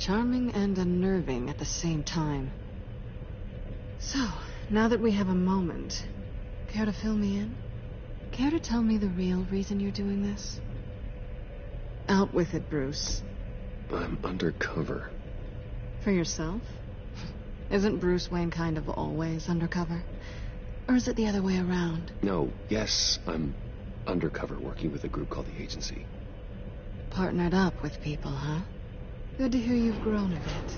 charming and unnerving at the same time. So, now that we have a moment, care to fill me in? Care to tell me the real reason you're doing this? Out with it, Bruce. I'm undercover. For yourself? Isn't Bruce Wayne kind of always undercover? Or is it the other way around? No, yes, I'm undercover working with a group called the Agency. Partnered up with people, huh? Good to hear you've grown a bit.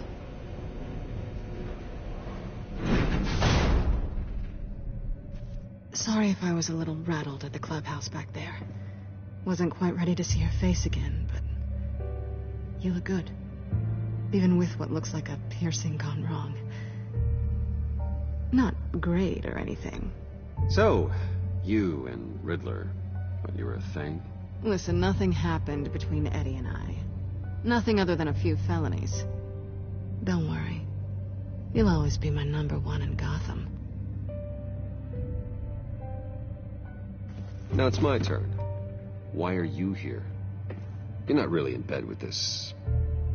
Sorry if I was a little rattled at the clubhouse back there. Wasn't quite ready to see your face again, but you look good. Even with what looks like a piercing gone wrong. Not great or anything. So, you and Riddler, when you were a thing? Listen, nothing happened between Eddie and I. Nothing other than a few felonies. Don't worry. You'll always be my #1 in Gotham. Now it's my turn. Why are you here? You're not really in bed with this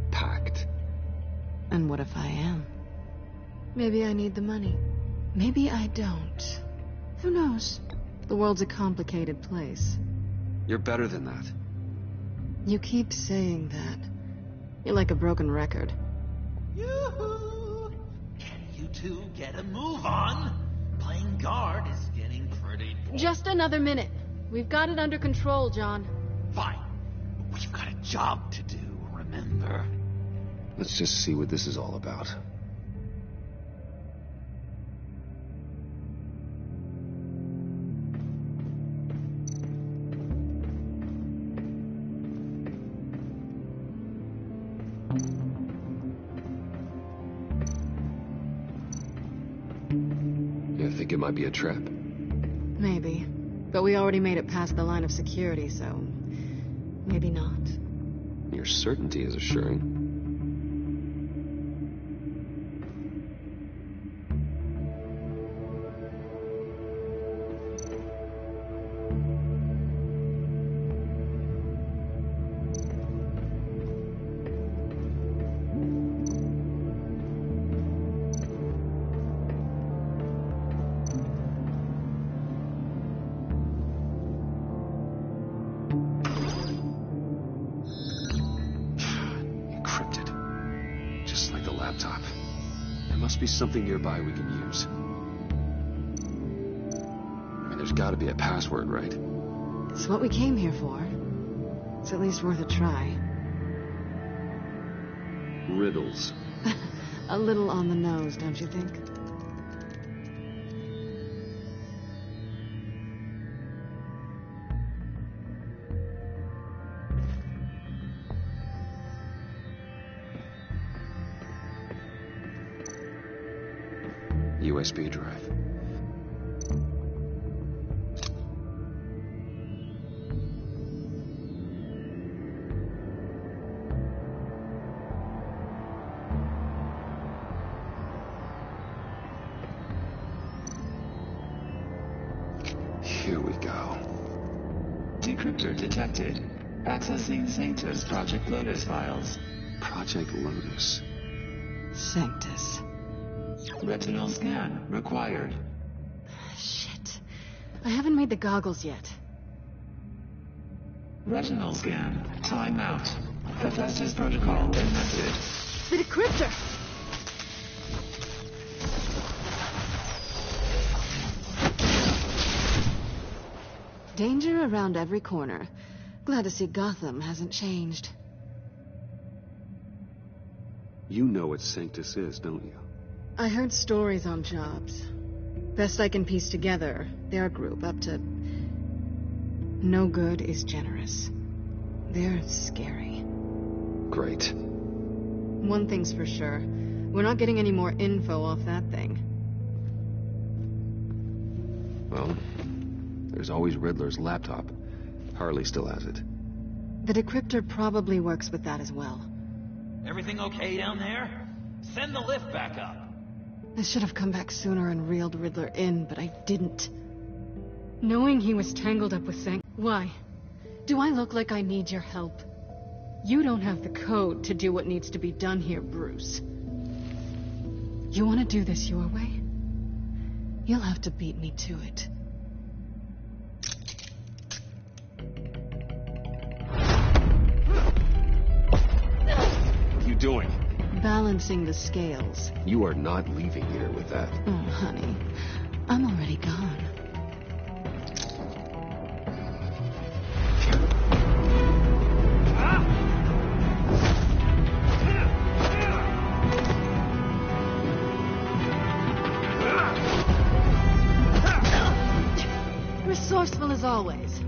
pact. And what if I am? Maybe I need the money. Maybe I don't. Who knows? The world's a complicated place. You're better than that. You keep saying that. You're like a broken record. Yoo-hoo! Can you two get a move on? Playing guard is getting pretty boring. Just another minute. We've got it under control, John. Fine. But we've got a job to do, remember? Let's just see what this is all about. You think it might be a trap? Maybe. But we already made it past the line of security, so maybe not. Your certainty is assuring. Must be something nearby we can use. I mean, there's got to be a password, right? It's what we came here for. It's at least worth a try. Riddles. A little on the nose, don't you think? USB drive. Here we go. Decryptor detected. Accessing Sanctus Project Lotus files. Project Lotus. Sanctus. Retinal scan required. Shit. I haven't made the goggles yet. Retinal scan. Timeout. Hephaestus protocol enacted. The decryptor! Danger around every corner. Glad to see Gotham hasn't changed. You know what Sanctus is, don't you? I heard stories on jobs. Best I can piece together, their group up to... No good is generous. They're scary. Great. One thing's for sure. We're not getting any more info off that thing. Well, there's always Riddler's laptop. Harley still has it. The decryptor probably works with that as well. Everything okay down there? Send the lift back up. I should have come back sooner and reeled Riddler in, but I didn't. Knowing he was tangled up with Why? Do I look like I need your help? You don't have the code to do what needs to be done here, Bruce. You want to do this your way? You'll have to beat me to it. What are you doing? Balancing the scales. You are not leaving here with that. Oh, honey. I'm already gone. Resourceful as always.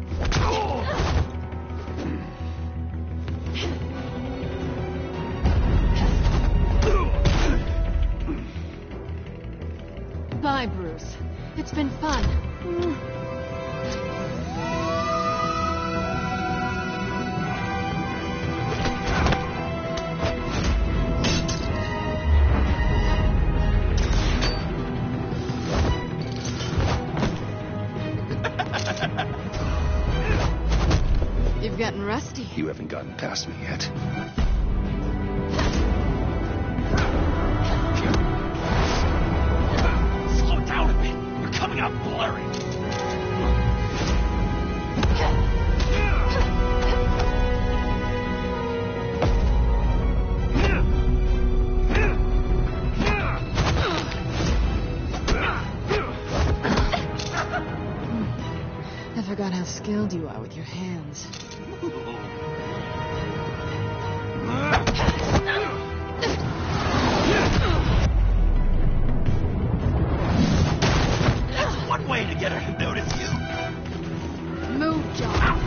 Bye, Bruce. It's been fun. You've gotten rusty. You haven't gotten past me yet. Slow down a bit. You're coming out blurry. I forgot how skilled you are with your hands. That's one way to get her to notice you. Move, John.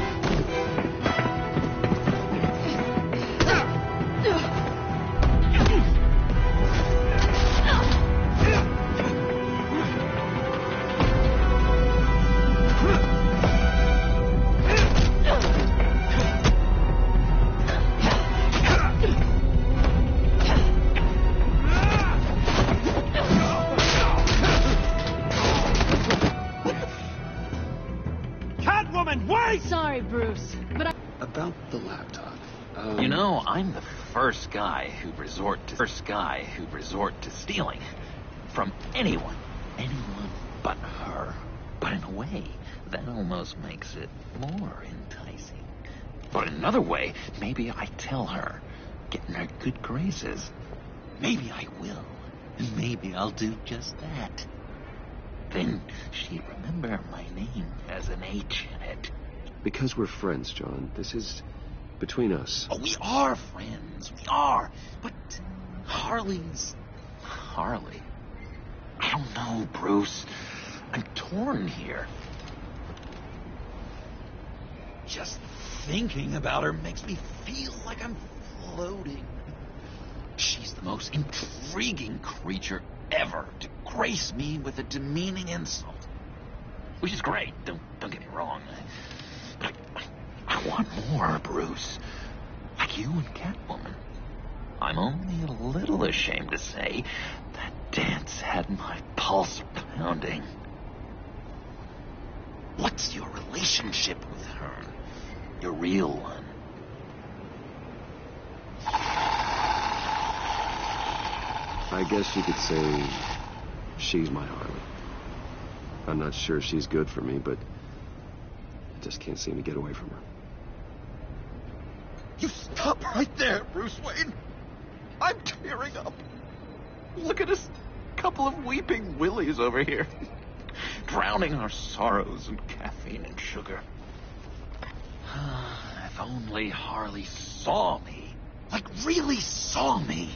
Sorry, Bruce, but I... About the laptop. You know, I'm the first guy who resort to stealing from anyone but her. But in a way, that almost makes it more enticing. But in another way, maybe I tell her, get in her good graces. Maybe I will, and maybe I'll do just that. Then she'd remember my name has an H in it. Because we're friends, John. This is between us. Oh, we are friends. We are. But Harley's Harley. I don't know, Bruce. I'm torn here. Just thinking about her makes me feel like I'm floating. She's the most intriguing creature ever to grace me with a demeaning insult. Which is great. Don't get me wrong. But I want more, Bruce. Like you and Catwoman. I'm only a little ashamed to say that dance had my pulse pounding. What's your relationship with her? Your real one? I guess you could say she's my Harley. I'm not sure she's good for me, but I just can't seem to get away from her. You stop right there, Bruce Wayne. I'm tearing up. Look at us, couple of weeping willies over here. Drowning our sorrows in caffeine and sugar. If only Harley saw me. Like, really saw me.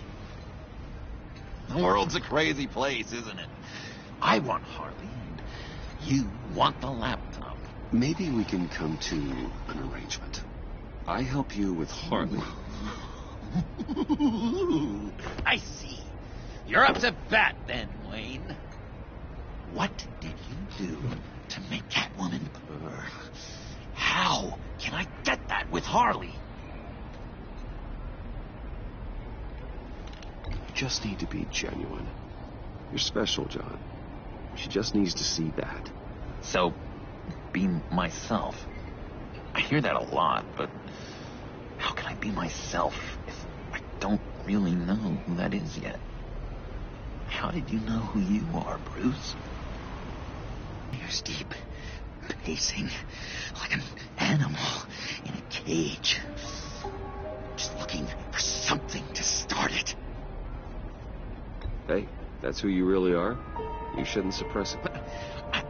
The world's a crazy place, isn't it? I want Harley, and you want the laptop. Maybe we can come to an arrangement. I help you with Harley. I see. You're up to bat then, Wayne. What did you do to make Catwoman purr? How can I get that with Harley? You just need to be genuine. You're special, John. She just needs to see that. So, be myself. I hear that a lot, but how can I be myself if I don't really know who that is yet? How did you know who you are, Bruce? Ears deep, pacing like an animal in a cage. Just looking for something to start it. Hey, that's who you really are? You shouldn't suppress it. But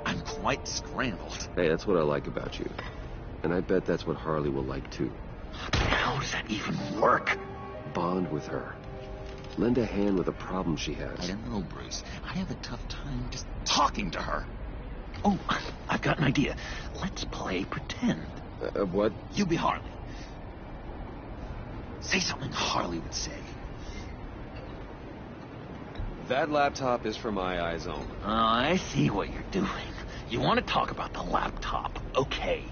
I'm quite scrambled. Hey, that's what I like about you. And I bet that's what Harley will like too. How does that even work? Bond with her. Lend a hand with a problem she I has. don't know, Bruce. I have a tough time just talking to her. Oh, I've got an idea. Let's play pretend. What? You be Harley. Say something Harley would say. That laptop is for my eyes only. I see what you're doing. You want to talk about the laptop, okay.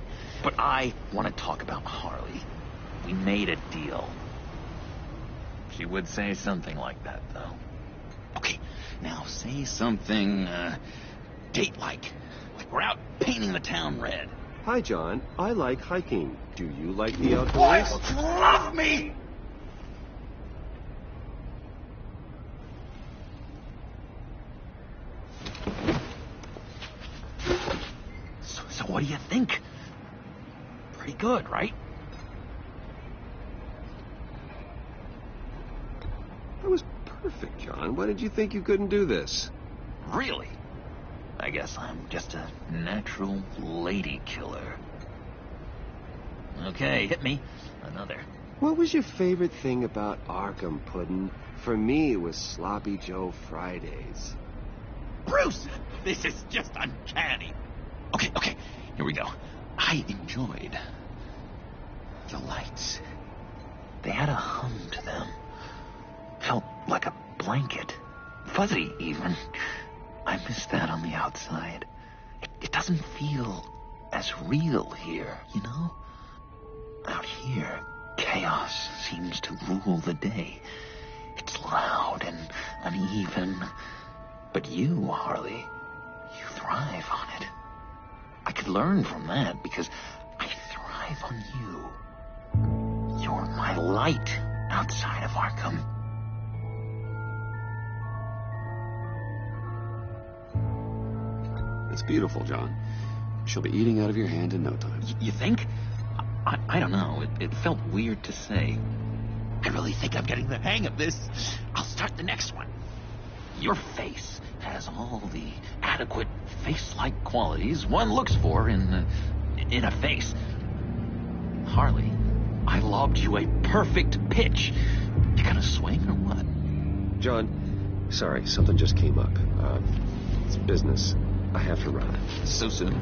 But I want to talk about Harley. We made a deal. She would say something like that, though. Okay, now say something, date-like. Like we're out painting the town red. Hi, John. I like hiking. Do you like the outdoors? Boys love me! So what do you think? Pretty good, right? That was perfect, John. Why did you think you couldn't do this? Really? I guess I'm just a natural lady killer. Okay, hit me. Another. What was your favorite thing about Arkham, Puddin'? For me, it was Sloppy Joe Fridays. Bruce! This is just uncanny. Okay, here we go. I enjoyed the lights. They had a hum to them. Felt like a blanket. Fuzzy, even. I miss that on the outside. It doesn't feel as real here, you know? Out here, chaos seems to rule the day. It's loud and uneven. But you, Harley, you thrive on it. I could learn from that because I thrive on you. You're my light outside of Arkham. It's beautiful, John. She'll be eating out of your hand in no time. You think? I don't know. It felt weird to say. I really think I'm getting the hang of this. I'll start the next one. Your face has all the adequate face-like qualities one looks for in a face. Harley, I lobbed you a perfect pitch. You gonna swing or what? John, sorry, something just came up. It's business. I have to run. So soon?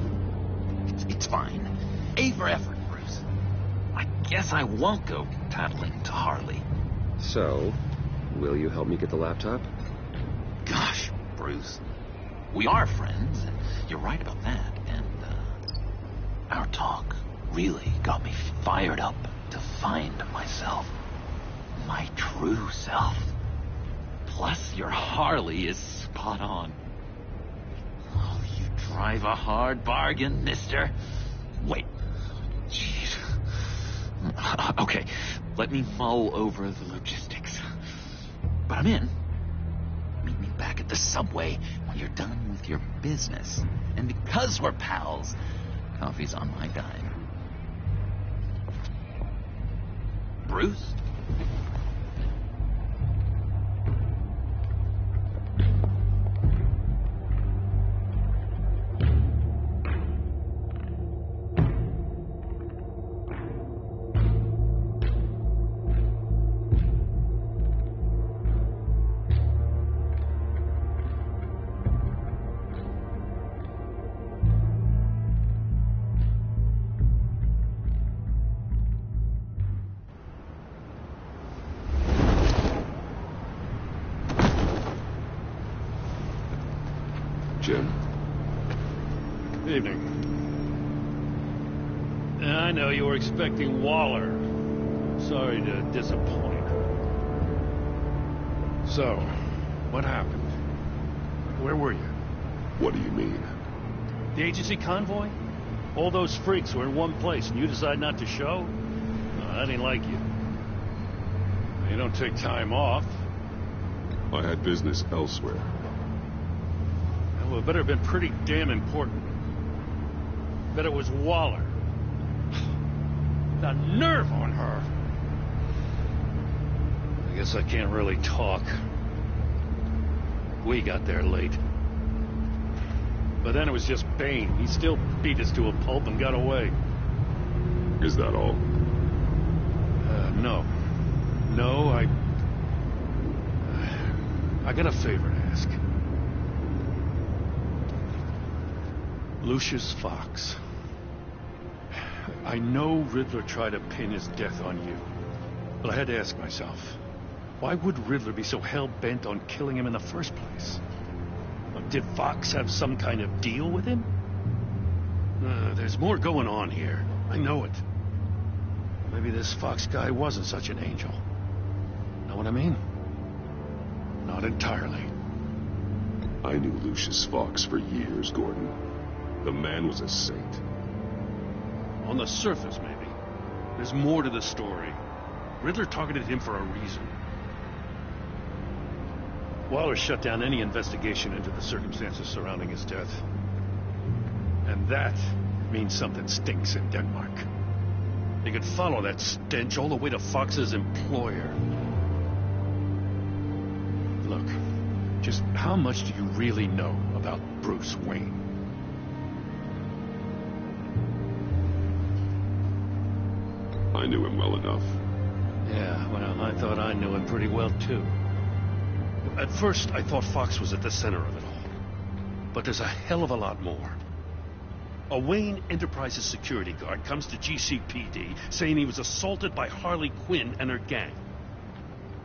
It's fine. A for effort, Bruce. I guess I won't go tattling to Harley. So, will you help me get the laptop? Gosh, Bruce. We are friends, and you're right about that. And, our talk really got me fired up to find myself. My true self. Plus, your Harley is spot on. Oh, you drive a hard bargain, mister. Wait. Jeez. Okay, let me mull over the logistics. But I'm in. Meet me back at the subway when you're done with your business. And because we're pals, coffee's on my dime. Bruce? Jim? Evening. I know you were expecting Waller. Sorry to disappoint. So, what happened? Where were you? What do you mean? The agency convoy? All those freaks were in one place and you decide not to show? I didn't like you. You don't take time off. I had business elsewhere. Well, it better have been pretty damn important. Bet it was Waller. The nerve on her. I guess I can't really talk. We got there late. But then it was just Bane. He still beat us to a pulp and got away. Is that all? No. No, I got a favor to ask. Lucius Fox. I know Riddler tried to pin his death on you. But I had to ask myself, why would Riddler be so hell-bent on killing him in the first place? Did Fox have some kind of deal with him? There's more going on here. I know it. Maybe this Fox guy wasn't such an angel. Know what I mean? Not entirely. I knew Lucius Fox for years, Gordon. The man was a saint. On the surface, maybe. There's more to the story. Riddler targeted him for a reason. Waller shut down any investigation into the circumstances surrounding his death. And that means something stinks in Denmark. They could follow that stench all the way to Fox's employer. Look, just how much do you really know about Bruce Wayne? I knew him well enough. Yeah, well, I thought I knew him pretty well, too. At first, I thought Fox was at the center of it all. But there's a hell of a lot more. A Wayne Enterprises security guard comes to GCPD saying he was assaulted by Harley Quinn and her gang.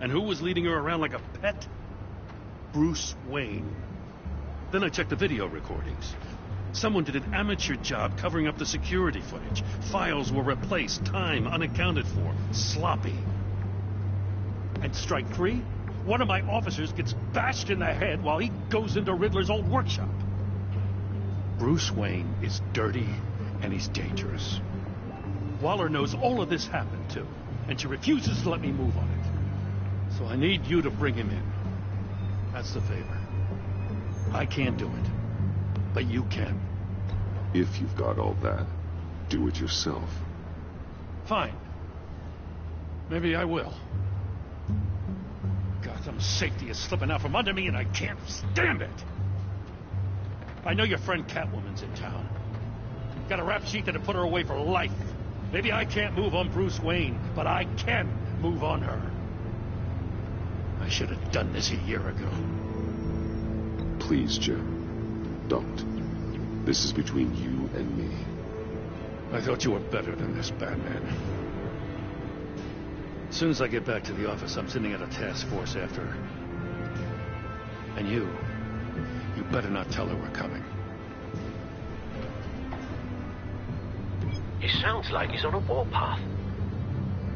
And who was leading her around like a pet? Bruce Wayne. Then I checked the video recordings. Someone did an amateur job covering up the security footage. Files were replaced, time unaccounted for, sloppy. And strike three? One of my officers gets bashed in the head while he goes into Riddler's old workshop. Bruce Wayne is dirty and he's dangerous. Waller knows all of this happened too, and she refuses to let me move on it. So I need you to bring him in. That's the favor. I can't do it, but you can. If you've got all that, do it yourself. Fine. Maybe I will. Gotham safety is slipping out from under me and I can't stand it. I know your friend Catwoman's in town. Got a rap sheet that'll put her away for life. Maybe I can't move on Bruce Wayne, but I can move on her. I should have done this a year ago. Please, Jim. Don't. This is between you and me. I thought you were better than this, Batman. As soon as I get back to the office, I'm sending out a task force after her. And you better not tell her we're coming. He sounds like he's on a warpath.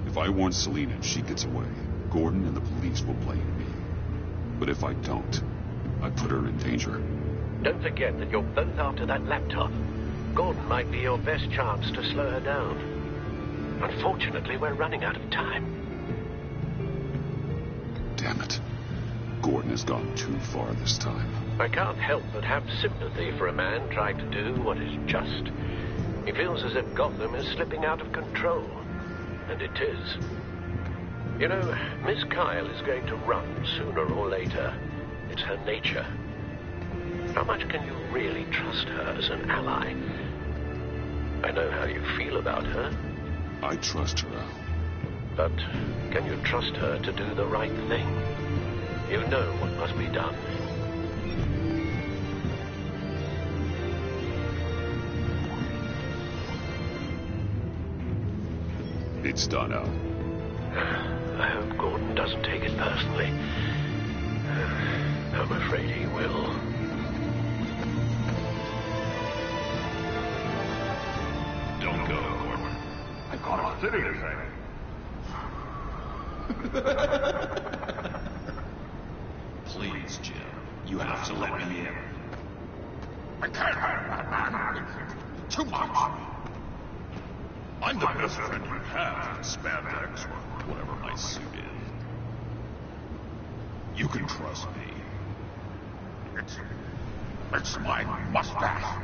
If I warn Selina and she gets away, Gordon and the police will blame me. But if I don't, I put her in danger. Don't forget that you're both after that laptop. Gordon might be your best chance to slow her down. Unfortunately, we're running out of time. Damn it. Gordon has gone too far this time. I can't help but have sympathy for a man trying to do what is just. He feels as if Gotham is slipping out of control. And it is. You know, Miss Kyle is going to run sooner or later. It's her nature. How much can you really trust her as an ally? I know how you feel about her. I trust her, Al. But can you trust her to do the right thing? You know what must be done. It's done, Al. I hope Gordon doesn't take it personally. I'm afraid he will. Don't go, Gordon. I've got a city to say. Please, Jim. You have to let me in. I can't have that. Too much. I'm the best friend you have in spandex or whatever my suit is. You can trust me. It's my mustache.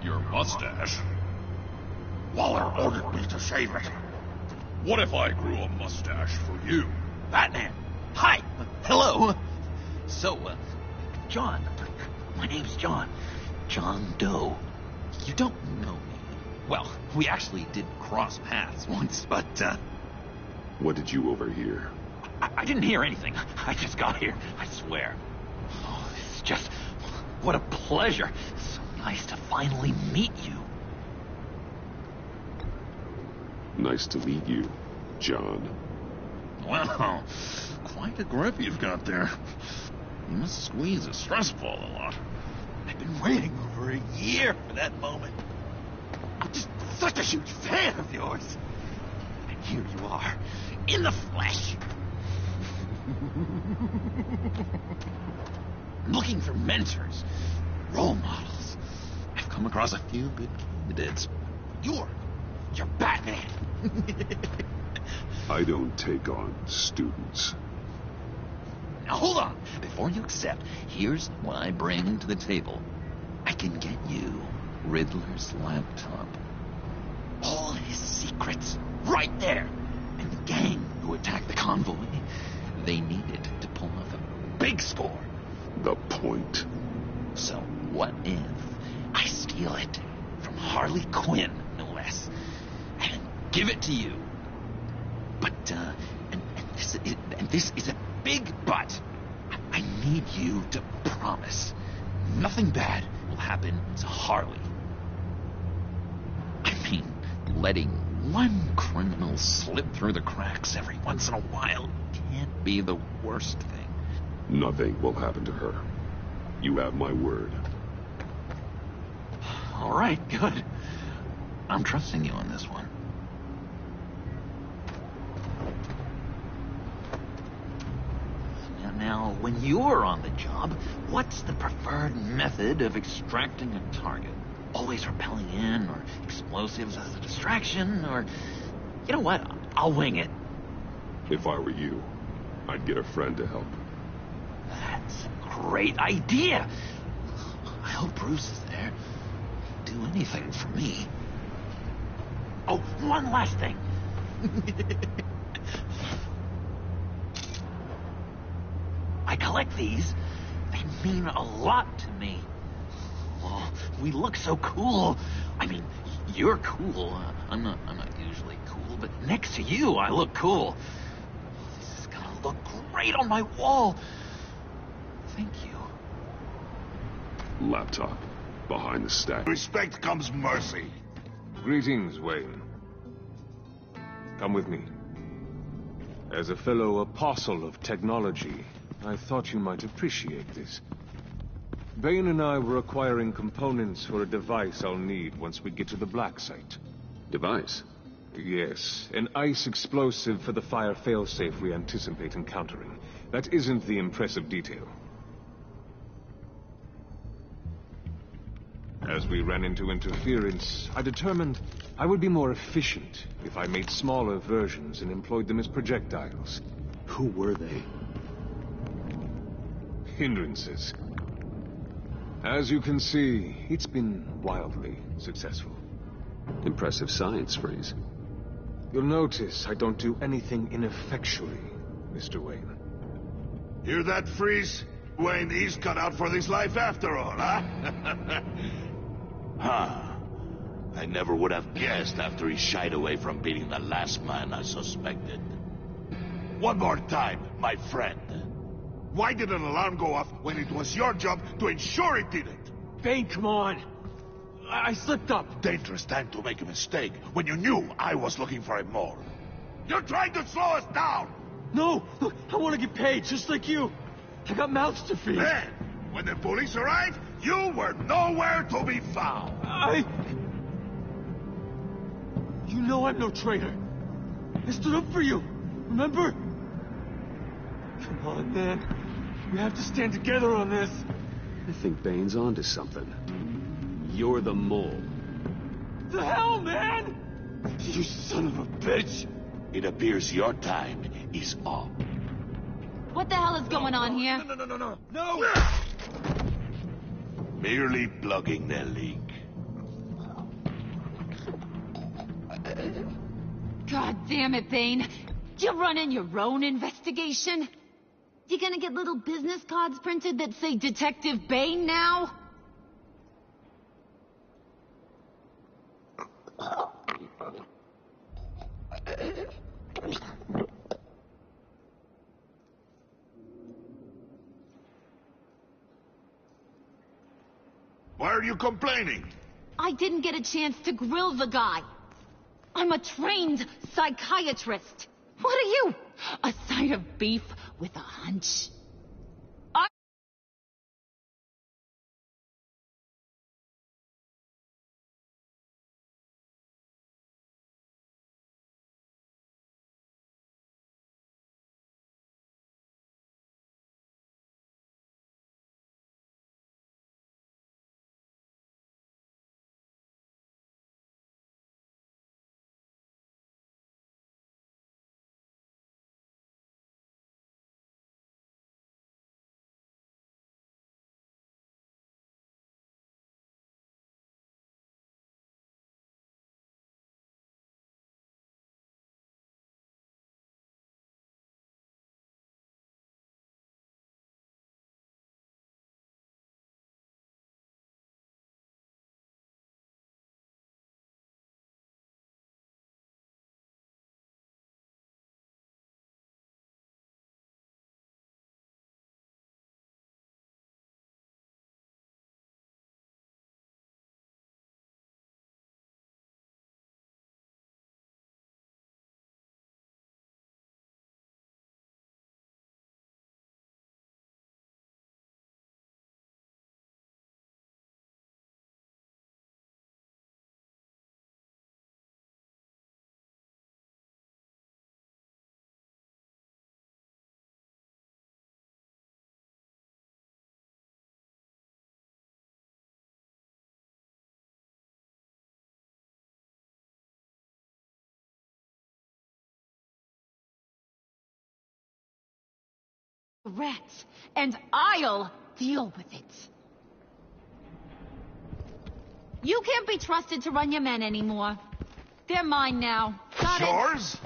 Your mustache? Waller ordered me to shave it. What if I grew a mustache for you? Batman! Hi! Hello! So, John. My name's John. John Doe. You don't know me. Well, we actually did cross paths once, but, What did you overhear? I didn't hear anything. I just got here, I swear. Oh, it's just... What a pleasure. So nice to finally meet you. Nice to meet you, John. Wow, quite a grip you've got there. You must squeeze a stress ball a lot. I've been waiting over a year for that moment. I'm just such a huge fan of yours. And here you are, in the flesh. I'm looking for mentors, role models. I've come across a few good candidates. You're Batman. I don't take on students. Now hold on. Before you accept, here's what I bring to the table. I can get you Riddler's laptop. All his secrets, right there. And the gang who attacked the convoy, they needed to pull off a big score. The point. So what if I steal it from Harley Quinn, no less, and give it to you? But, and this is a big but. I need you to promise nothing bad will happen to Harley. I mean, letting one criminal slip through the cracks every once in a while can't be the worst thing. Nothing will happen to her. You have my word. All right, good. I'm trusting you on this one. Now, when you're on the job, what's the preferred method of extracting a target? Always rappelling in, or explosives as a distraction, or... You know what? I'll wing it. If I were you, I'd get a friend to help. That's a great idea. I hope Bruce is there. He'd do anything for me. Oh, one last thing. I collect these. They mean a lot to me. Oh, we look so cool. I mean, you're cool. I'm not usually cool, but next to you, I look cool. This is gonna look great on my wall. Thank you. Laptop. Behind the stack. Respect comes mercy. Greetings, Wayne. Come with me. As a fellow apostle of technology, I thought you might appreciate this. Bane and I were acquiring components for a device I'll need once we get to the Black Site. Device? Yes, an ice explosive for the fire failsafe we anticipate encountering. That isn't the impressive detail. As we ran into interference, I determined I would be more efficient if I made smaller versions and employed them as projectiles. Who were they? Hindrances. As you can see, it's been wildly successful. Impressive science, Freeze. You'll notice I don't do anything ineffectually, Mr. Wayne. Hear that, Freeze? Wayne, he's cut out for this life after all, huh? Huh. I never would have guessed after he shied away from beating the last man I suspected. One more time, my friend. Why did an alarm go off when it was your job to ensure it didn't? Bane, come on. I slipped up. Dangerous time to make a mistake when you knew I was looking for him more. You're trying to slow us down! No! Look, I want to get paid, just like you. I got mouths to feed. Then, when the police arrived, you were nowhere to be found. You know I'm no traitor. I stood up for you, remember? Come on, man. We have to stand together on this. I think Bane's onto something. You're the mole. The hell, man? You son of a bitch. It appears your time is up. What the hell is going on here? No! Merely plugging the leak. God damn it, Bane. You're running your own investigation? You gonna get little business cards printed that say Detective Bane now? Why are you complaining? I didn't get a chance to grill the guy. I'm a trained psychiatrist. What are you? A side of beef with a hunch? Rats, and I'll deal with it. You can't be trusted to run your men anymore. They're mine now. Got it? Yours?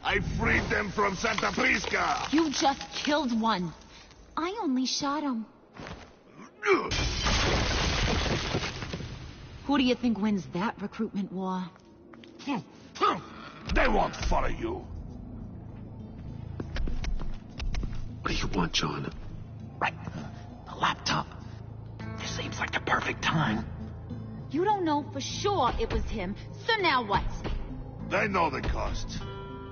I freed them from Santa Prisca! You just killed one. I only shot him. Who do you think wins that recruitment war? They won't follow you. What do you want, John? Right. The laptop. This seems like the perfect time. You don't know for sure it was him, so now what? They know the cost.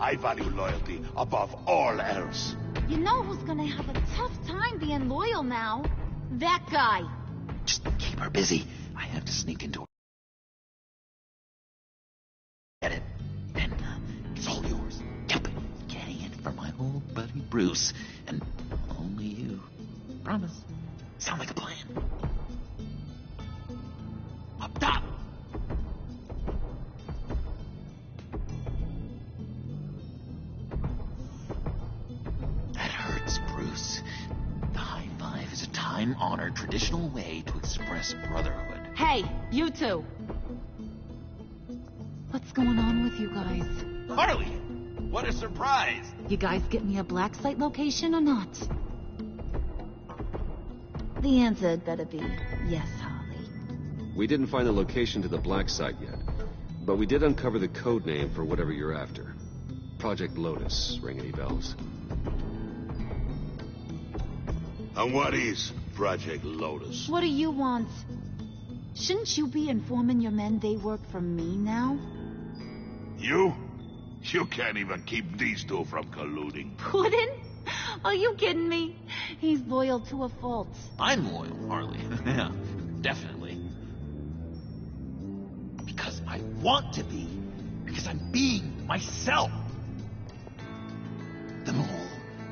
I value loyalty above all else. You know who's gonna have a tough time being loyal now? That guy. Just keep her busy. I have to sneak into her. Get it. And it's all yours. Yep. Getting it for my old buddy Bruce. And only you. Promise. Sound like a plan. Up top. That hurts, Bruce. The high five is a time-honored traditional way to express brotherhood. Hey, you two. What's going on with you guys? Harley! What a surprise! You guys get me a black site location or not? The answer had better be yes, Harley. We didn't find the location to the black site yet, but we did uncover the code name for whatever you're after. Project Lotus. Ring any bells? And what is Project Lotus? What do you want? Shouldn't you be informing your men they work for me now? You? You can't even keep these two from colluding. Puddin'? Are you kidding me? He's loyal to a fault. I'm loyal, Harley. Yeah, definitely. Because I want to be. Because I'm being myself. The mole,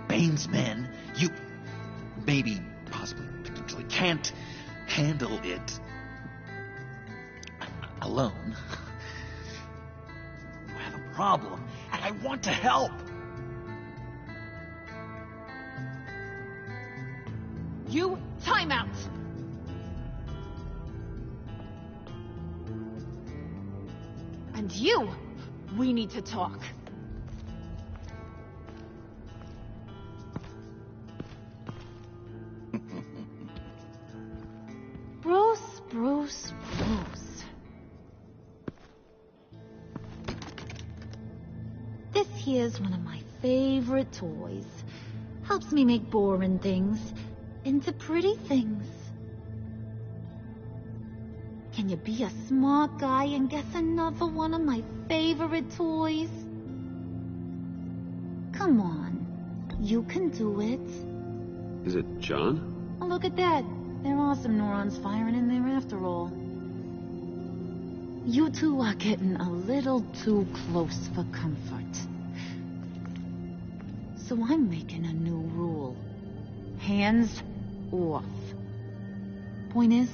Bane's men, you, maybe, possibly, potentially can't handle it alone. You have a problem, and I want to help. You, time out! And you, we need to talk. Bruce. This here's one of my favorite toys. Helps me make boring things into pretty things. Can you be a smart guy and guess another one of my favorite toys? Come on, you can do it. Is it John? Oh, look at that. There are some neurons firing in there after all. You two are getting a little too close for comfort. So I'm making a new rule. Hands off. Point is,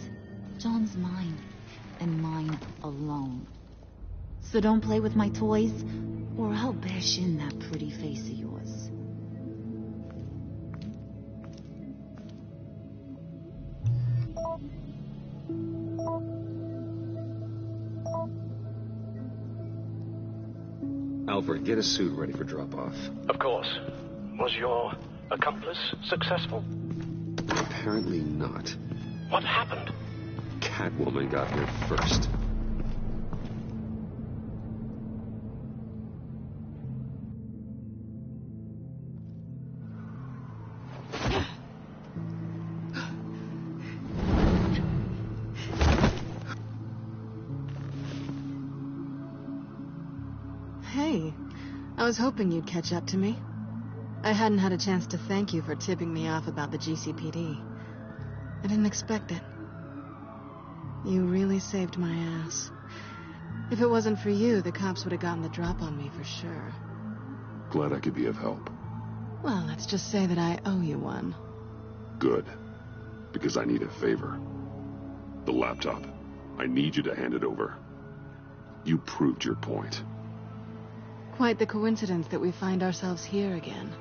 John's mine, and mine alone. So don't play with my toys, or I'll bash in that pretty face of yours. Alfred, get a suit ready for drop-off. Of course. Was your accomplice successful? Apparently not. What happened? Catwoman got here first. Hey, I was hoping you'd catch up to me. I hadn't had a chance to thank you for tipping me off about the GCPD. I didn't expect it. You really saved my ass. If it wasn't for you, the cops would have gotten the drop on me for sure. Glad I could be of help. Well, let's just say that I owe you one. Good. Because I need a favor. The laptop. I need you to hand it over. You proved your point. Quite the coincidence that we find ourselves here again.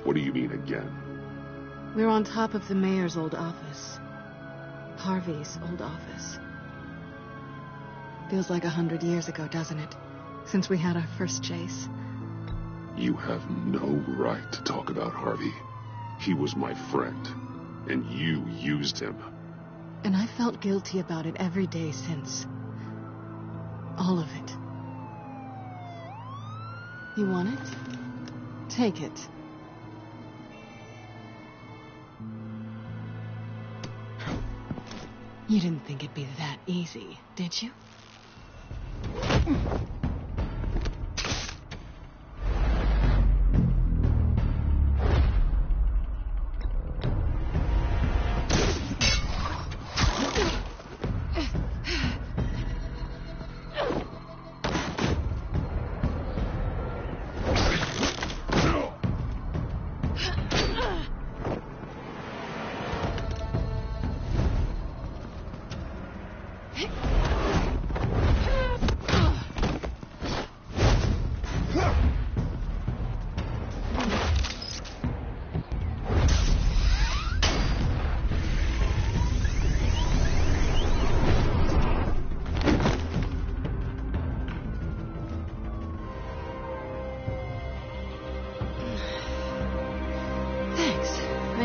What do you mean again? We're on top of the mayor's old office. Harvey's old office. Feels like 100 years ago, doesn't it? Since we had our first chase. You have no right to talk about Harvey. He was my friend, and you used him. And I felt guilty about it every day since. All of it. You want it? Take it. You didn't think it'd be that easy, did you?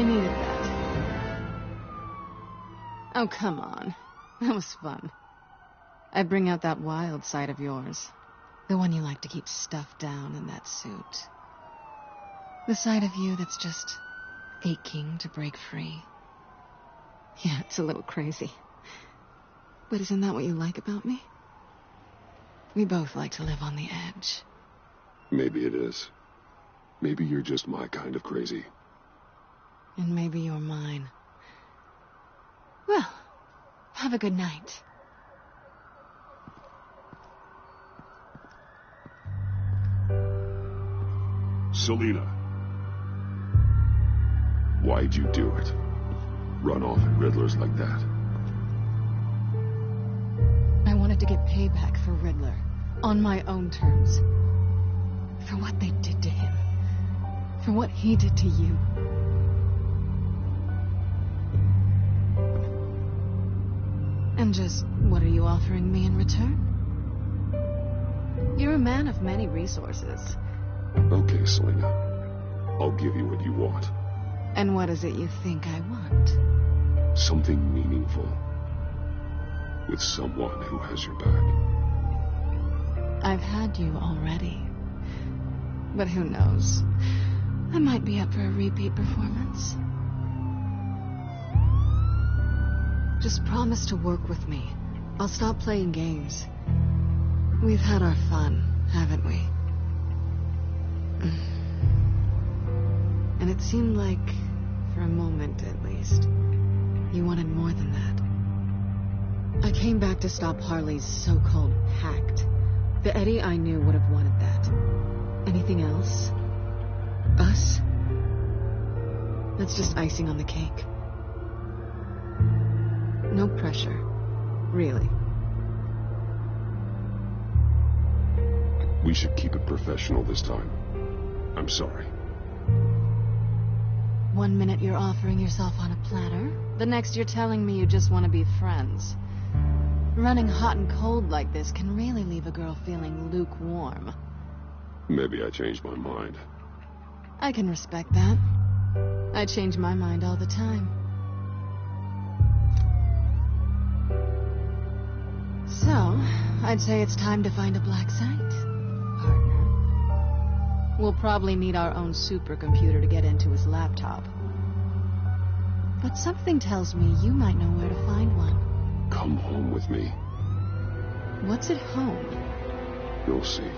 I needed that. Oh, come on. That was fun. I bring out that wild side of yours. The one you like to keep stuffed down in that suit. The side of you that's just aching to break free. Yeah, it's a little crazy. But isn't that what you like about me? We both like to live on the edge. Maybe it is. Maybe you're just my kind of crazy. And maybe you're mine. Well, have a good night. Selina. Why'd you do it? Run off at Riddlers like that? I wanted to get payback for Riddler. On my own terms. For what they did to him. For what he did to you. And just what are you offering me in return? You're a man of many resources. Okay, Selena. I'll give you what you want. And what is it you think I want? Something meaningful. With someone who has your back. I've had you already. But who knows? I might be up for a repeat performance. Just promise to work with me. I'll stop playing games. We've had our fun, haven't we? And it seemed like, for a moment at least, you wanted more than that. I came back to stop Harley's so-called pact. The Eddie I knew would have wanted that. Anything else? Us? That's just icing on the cake. No pressure. Really. We should keep it professional this time. I'm sorry. 1 minute you're offering yourself on a platter. The next you're telling me you just want to be friends. Running hot and cold like this can really leave a girl feeling lukewarm. Maybe I changed my mind. I can respect that. I change my mind all the time. So, I'd say it's time to find a black site, partner. We'll probably need our own supercomputer to get into his laptop. But something tells me you might know where to find one. Come home with me. What's at home? You'll see.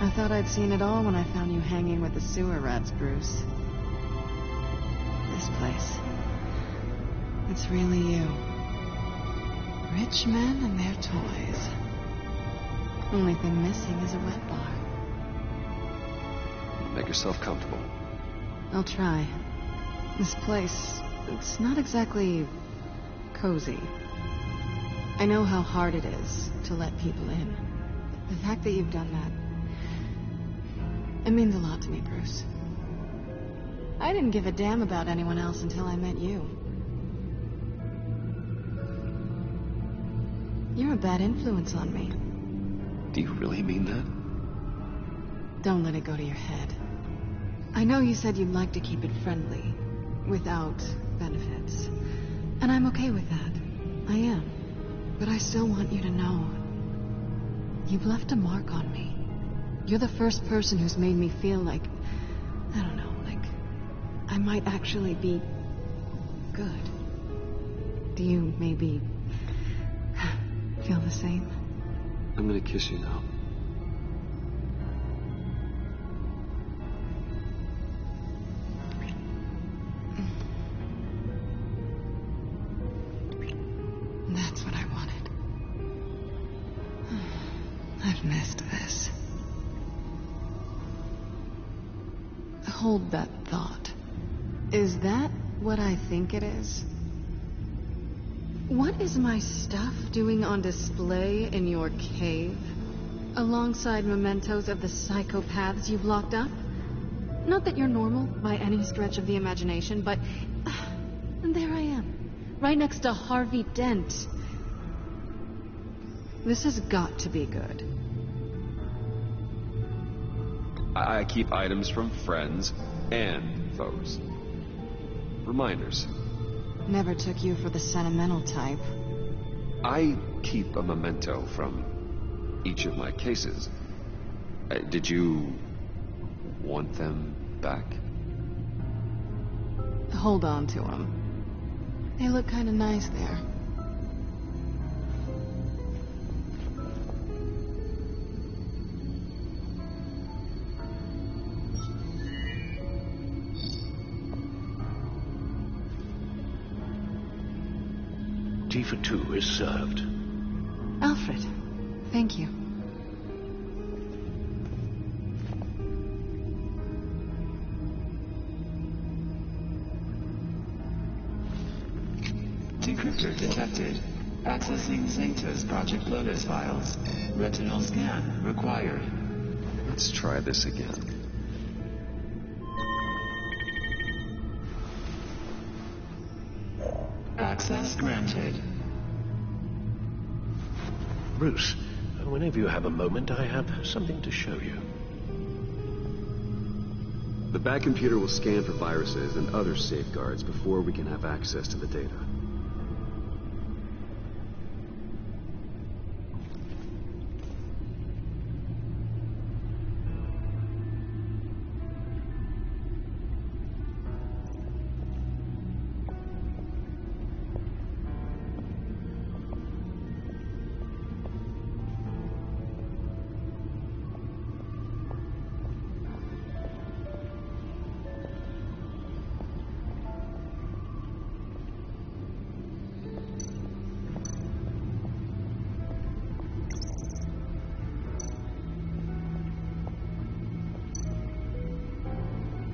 I thought I'd seen it all when I found you hanging with the sewer rats, Bruce. This place. It's really you. Rich men and their toys. Only thing missing is a wet bar. Make yourself comfortable. I'll try. This place, it's not exactly cozy. I know how hard it is to let people in. The fact that you've done that, it means a lot to me, Bruce. I didn't give a damn about anyone else until I met you. You're a bad influence on me. Do you really mean that? Don't let it go to your head. I know you said you'd like to keep it friendly, without benefits. And I'm okay with that. I am. But I still want you to know. You've left a mark on me. You're the first person who's made me feel like, I don't know, like I might actually be good. Do you maybe feel the same? I'm gonna kiss you now. That's what I wanted. I've missed this. Hold that thought. Is that what I think it is? What is my stuff doing on display in your cave? Alongside mementos of the psychopaths you've locked up? Not that you're normal by any stretch of the imagination, but and there I am, right next to Harvey Dent. This has got to be good. I keep items from friends and foes. Reminders. Never took you for the sentimental type. I keep a memento from each of my cases. Did you want them back? Hold on to them. They look kind of nice there. tea for two is served. Alfred, thank you. Decryptor detected. Accessing Sanctus Project Lotus files. Retinal scan required. Let's try this again. Access granted. Bruce, whenever you have a moment, I have something to show you. The back computer will scan for viruses and other safeguards before we can have access to the data.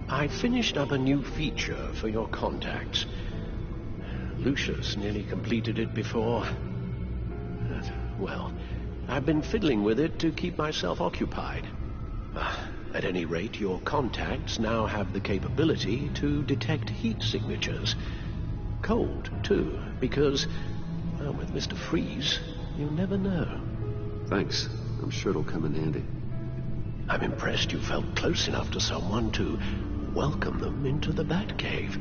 I finished up a new feature for your contacts. Lucius nearly completed it before. Well, I've been fiddling with it to keep myself occupied. At any rate, your contacts now have the capability to detect heat signatures. Cold, too, because, well, with Mr. Freeze, you never know. Thanks. I'm sure it'll come in handy. I'm impressed you felt close enough to someone to welcome them into the Batcave.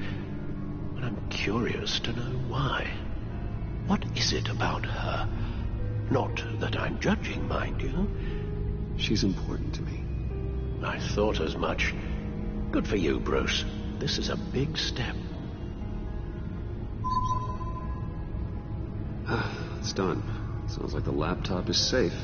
But I'm curious to know why. What is it about her? Not that I'm judging, mind you. She's important to me. I thought as much. Good for you, Bruce. This is a big step. It's done. Sounds like the laptop is safe.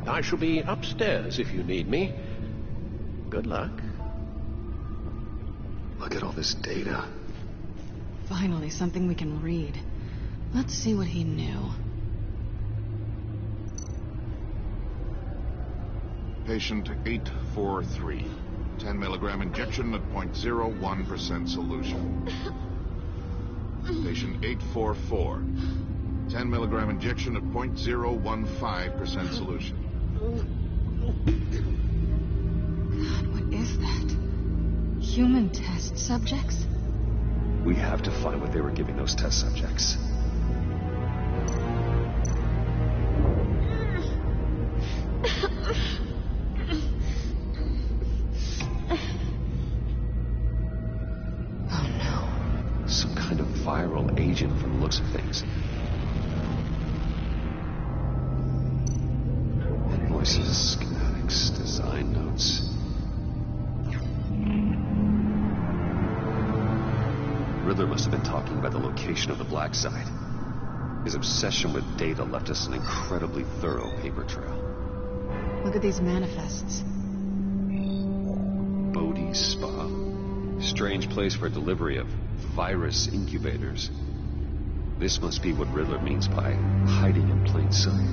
I shall be upstairs if you need me. Good luck. Look at all this data. Finally, something we can read. Let's see what he knew. Patient 843. 10 milligram injection at 0.01% solution. Patient 844. 10 milligram injection at 0.015% solution. God, what is that? Human test subjects? We have to find what they were giving those test subjects. Oh no. Some kind of viral agent from the looks of things. Invoices, schematics, design notes. Riddler must have been talking about the location of the black site. His obsession with data left us an incredibly thorough paper trail. Look at these manifests. Bodhi's Spa. Strange place for delivery of virus incubators. This must be what Riddler means by hiding in plain sight.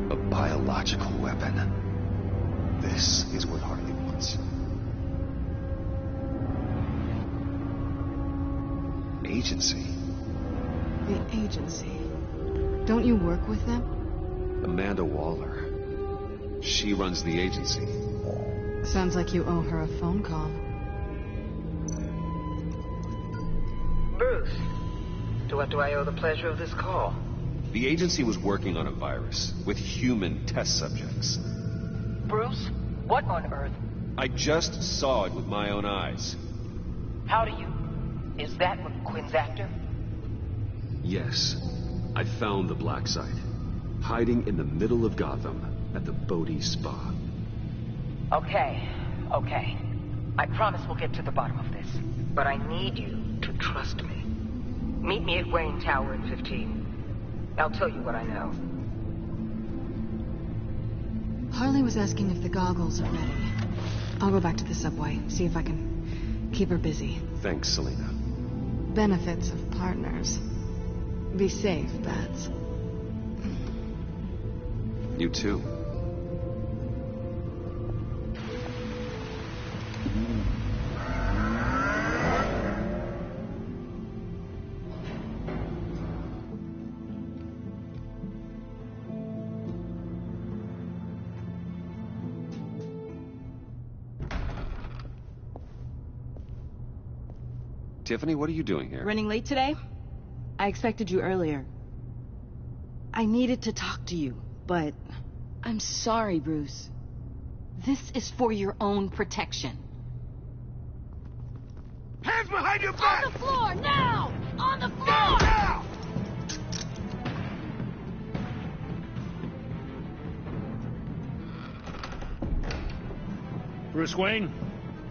A biological weapon. This is what Harley wants. Agency. The agency. Don't you work with them? Amanda Waller. She runs the agency. Sounds like you owe her a phone call. Bruce, to what do I owe the pleasure of this call? The agency was working on a virus with human test subjects. Bruce, what on earth? I just saw it with my own eyes. How do you... Is that what Quinn's after? Yes. I found the black site. Hiding in the middle of Gotham at the Bodhi Spa. Okay. I promise we'll get to the bottom of this. But I need you to trust me. Meet me at Wayne Tower in 15. I'll tell you what I know. Harley was asking if the goggles are ready. I'll go back to the subway, see if I can keep her busy. Thanks, Selena. Benefits of partners. Be safe, Bats. You too. Tiffany, what are you doing here? Running late today? I expected you earlier. I needed to talk to you, but I'm sorry, Bruce. This is for your own protection. Hands behind your back! On the floor, now! On the floor! Now! Bruce Wayne,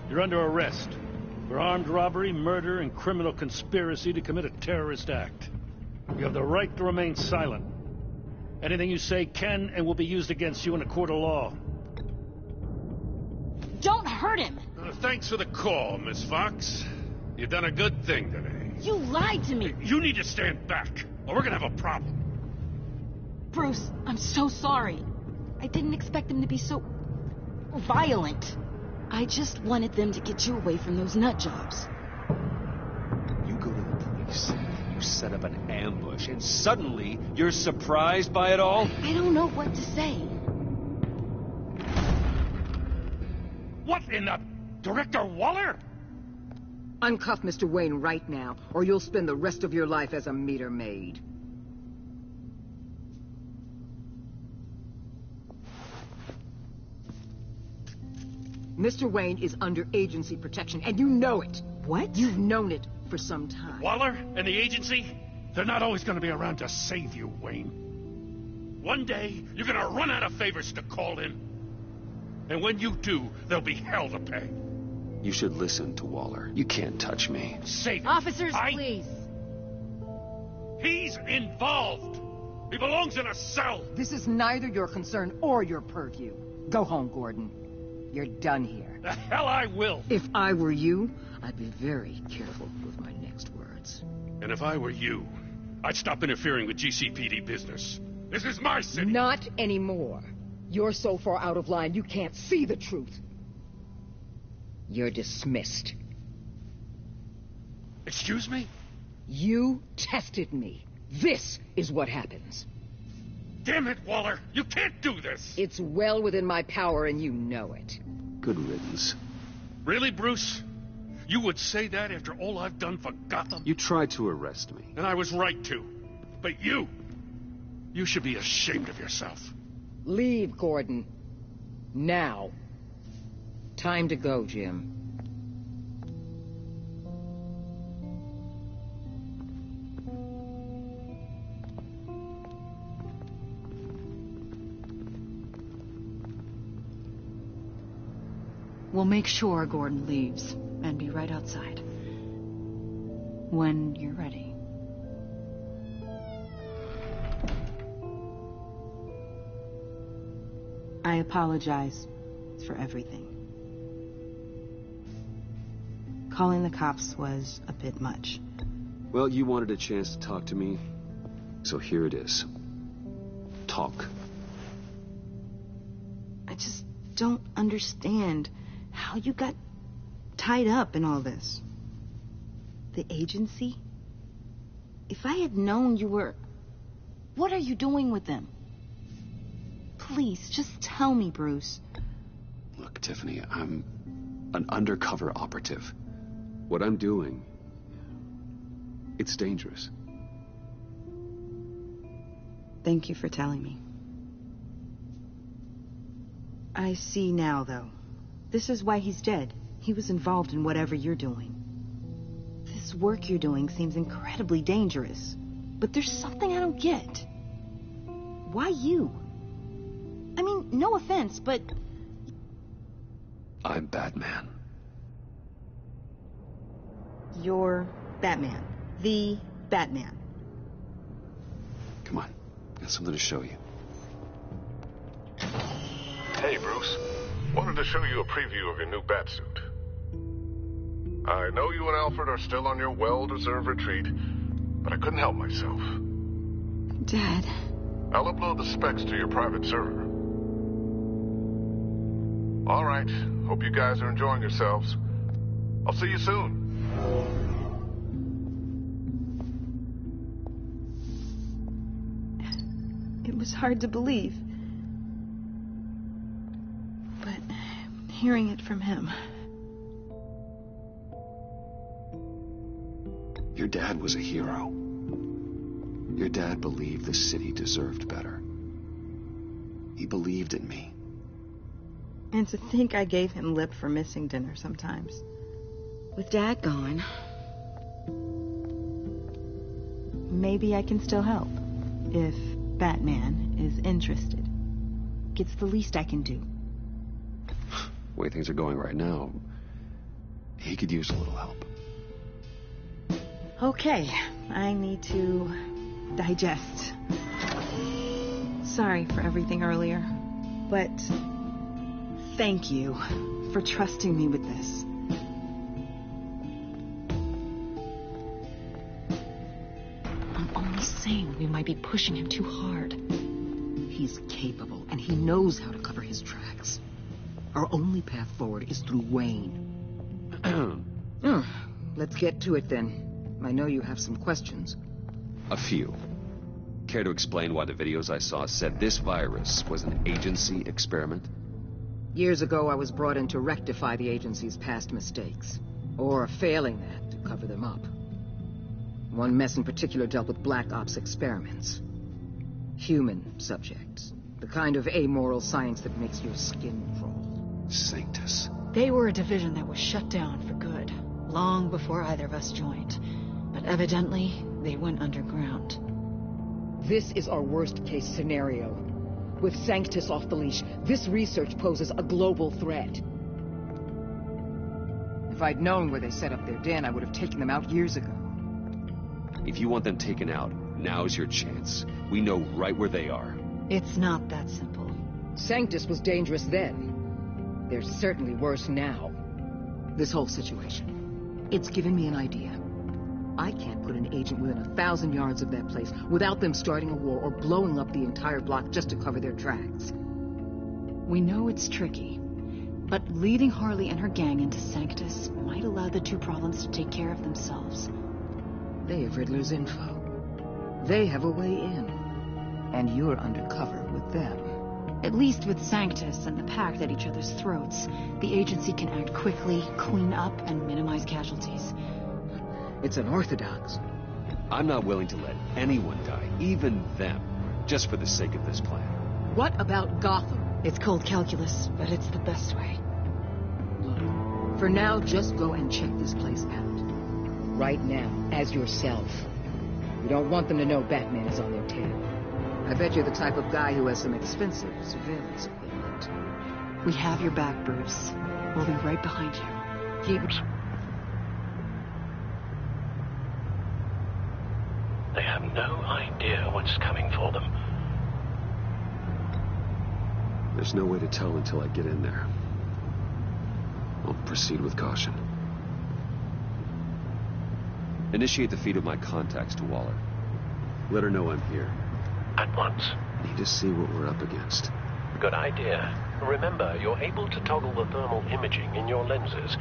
you're under arrest for armed robbery, murder, and criminal conspiracy to commit a terrorist act. You have the right to remain silent. Anything you say can and will be used against you in a court of law. Don't hurt him! Thanks for the call, Miss Fox. You've done a good thing today. You lied to me! You need to stand back, or we're gonna have a problem. Bruce, I'm so sorry. I didn't expect them to be so violent. I just wanted them to get you away from those nut jobs. You go to the police, you set up an ambush, and suddenly you're surprised by it all? I don't know what to say. What in the... Director Waller? Uncuff Mr. Wayne right now, or you'll spend the rest of your life as a meter maid. Mr. Wayne is under agency protection, and you know it. What? You've known it for some time. Waller and the agency? They're not always gonna be around to save you, Wayne. One day, you're gonna run out of favors to call in. And when you do, there'll be hell to pay. You should listen to Waller. You can't touch me. Save it. Officers, please. He's involved. He belongs in a cell. This is neither your concern or your purview. Go home, Gordon. You're done here. The hell I will. If I were you, I'd be very careful with my next words. And if I were you, I'd stop interfering with GCPD business. This is my city. Not anymore. You're so far out of line, you can't see the truth. You're dismissed. Excuse me? You tested me. This is what happens. Damn it, Waller! You can't do this! It's well within my power, and you know it. Good riddance. Really, Bruce? You would say that after all I've done for Gotham? You tried to arrest me. And I was right to. But you should be ashamed of yourself. Leave, Gordon. Now. Time to go, Jim. We'll make sure Gordon leaves and be right outside. When you're ready. I apologize for everything. Calling the cops was a bit much. Well, you wanted a chance to talk to me, so here it is. Talk. I just don't understand how you got tied up in all this. The agency? If I had known you were... What are you doing with them? Please, just tell me, Bruce. Look, Tiffany, I'm an undercover operative. What I'm doing, it's dangerous. Thank you for telling me. I see now, though. This is why he's dead. He was involved in whatever you're doing. This work you're doing seems incredibly dangerous. But there's something I don't get. Why you? I mean, no offense, but... I'm Batman. You're Batman. The Batman. Come on. Got something to show you. Hey, Bruce. Wanted to show you a preview of your new batsuit. I know you and Alfred are still on your well-deserved retreat, but I couldn't help myself. Dad. I'll upload the specs to your private server. All right. Hope you guys are enjoying yourselves. I'll see you soon. It was hard to believe. But hearing it from him... Your dad was a hero. Your dad believed the city deserved better. He believed in me. And to think I gave him lip for missing dinner sometimes. With Dad gone... Maybe I can still help. If Batman is interested. It's the least I can do. The way things are going right now, he could use a little help. Okay, I need to digest. Sorry for everything earlier, but thank you for trusting me with this. I'm only saying we might be pushing him too hard. He's capable, and he knows how to cover his tracks. Our only path forward is through Wayne. Let's get to it then. I know you have some questions. A few. Care to explain why the videos I saw said this virus was an agency experiment? Years ago, I was brought in to rectify the agency's past mistakes. Or failing that, to cover them up. One mess in particular dealt with Black Ops experiments. Human subjects. The kind of amoral science that makes your skin crawl. Sanctus. They were a division that was shut down for good, long before either of us joined. But evidently, they went underground. This is our worst-case scenario. With Sanctus off the leash, this research poses a global threat. If I'd known where they set up their den, I would have taken them out years ago. If you want them taken out, now's your chance. We know right where they are. It's not that simple. Sanctus was dangerous then. They're certainly worse now. This whole situation, it's given me an idea. I can't put an agent within 1,000 yards of that place without them starting a war or blowing up the entire block just to cover their tracks. We know it's tricky, but leading Harley and her gang into Sanctus might allow the two problems to take care of themselves. They have Riddler's info. They have a way in. And you're undercover with them. At least with Sanctus and the Pact at each other's throats, the agency can act quickly, clean up, and minimize casualties. It's unorthodox. I'm not willing to let anyone die, even them, just for the sake of this plan. What about Gotham? It's cold calculus, but it's the best way. Look, for now, just go and check this place out. Right now, as yourself. You don't want them to know Batman is on their tail. I bet you're the type of guy who has some expensive surveillance equipment. We have your back, Bruce. We'll be right behind you. Keep... They have no idea what's coming for them. There's no way to tell until I get in there. I'll proceed with caution. Initiate the feed of my contacts to Waller. Let her know I'm here. At once. Need to see what we're up against. Good idea. Remember, you're able to toggle the thermal imaging in your lenses.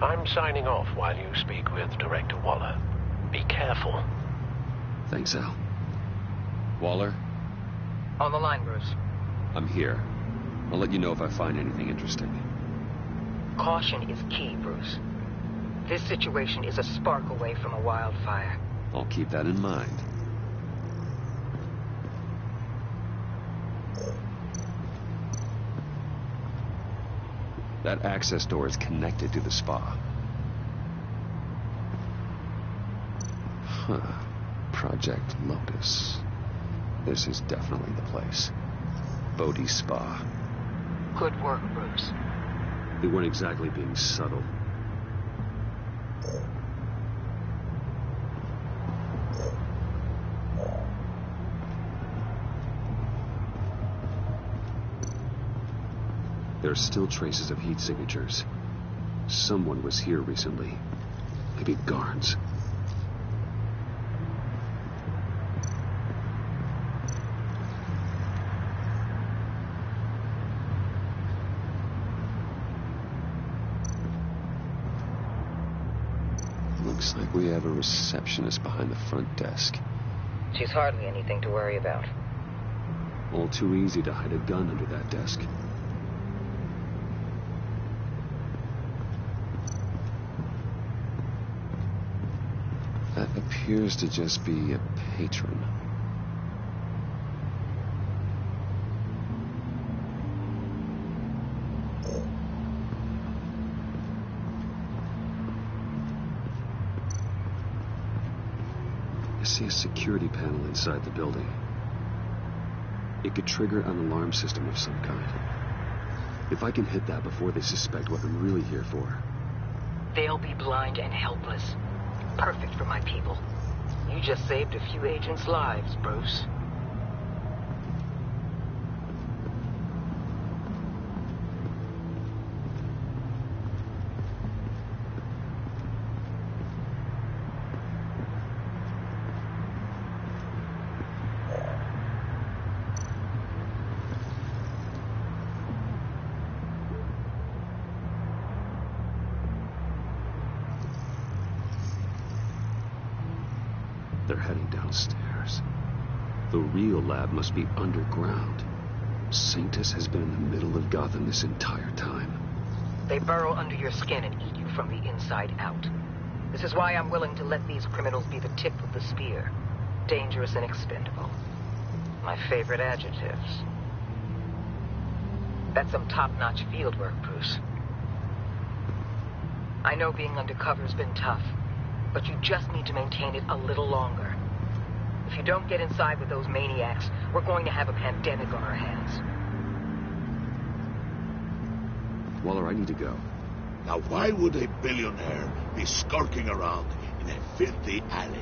I'm signing off while you speak with Director Waller. Be careful. Thanks, Al. Waller? On the line, Bruce. I'm here. I'll let you know if I find anything interesting. Caution is key, Bruce. This situation is a spark away from a wildfire. I'll keep that in mind. That access door is connected to the spa. Huh. Project Lotus. This is definitely the place. Bodhi's Spa. Good work, Bruce. They weren't exactly being subtle. There are still traces of heat signatures. Someone was here recently. Maybe guards. Looks like we have a receptionist behind the front desk. She's hardly anything to worry about. All too easy to hide a gun under that desk. That appears to just be a patron. I see a security panel inside the building. It could trigger an alarm system of some kind. If I can hit that before they suspect what I'm really here for. They'll be blind and helpless. Perfect for my people. You just saved a few agents' lives, Bruce. They're heading downstairs. The real lab must be underground. Sanctus has been in the middle of Gotham this entire time. They burrow under your skin and eat you from the inside out. This is why I'm willing to let these criminals be the tip of the spear. Dangerous and expendable. My favorite adjectives. That's some top-notch field work, Bruce. I know being undercover's been tough, but you just need to maintain it a little longer. If you don't get inside with those maniacs, we're going to have a pandemic on our hands. Waller, I need to go. Now why would a billionaire be skulking around in a filthy alley?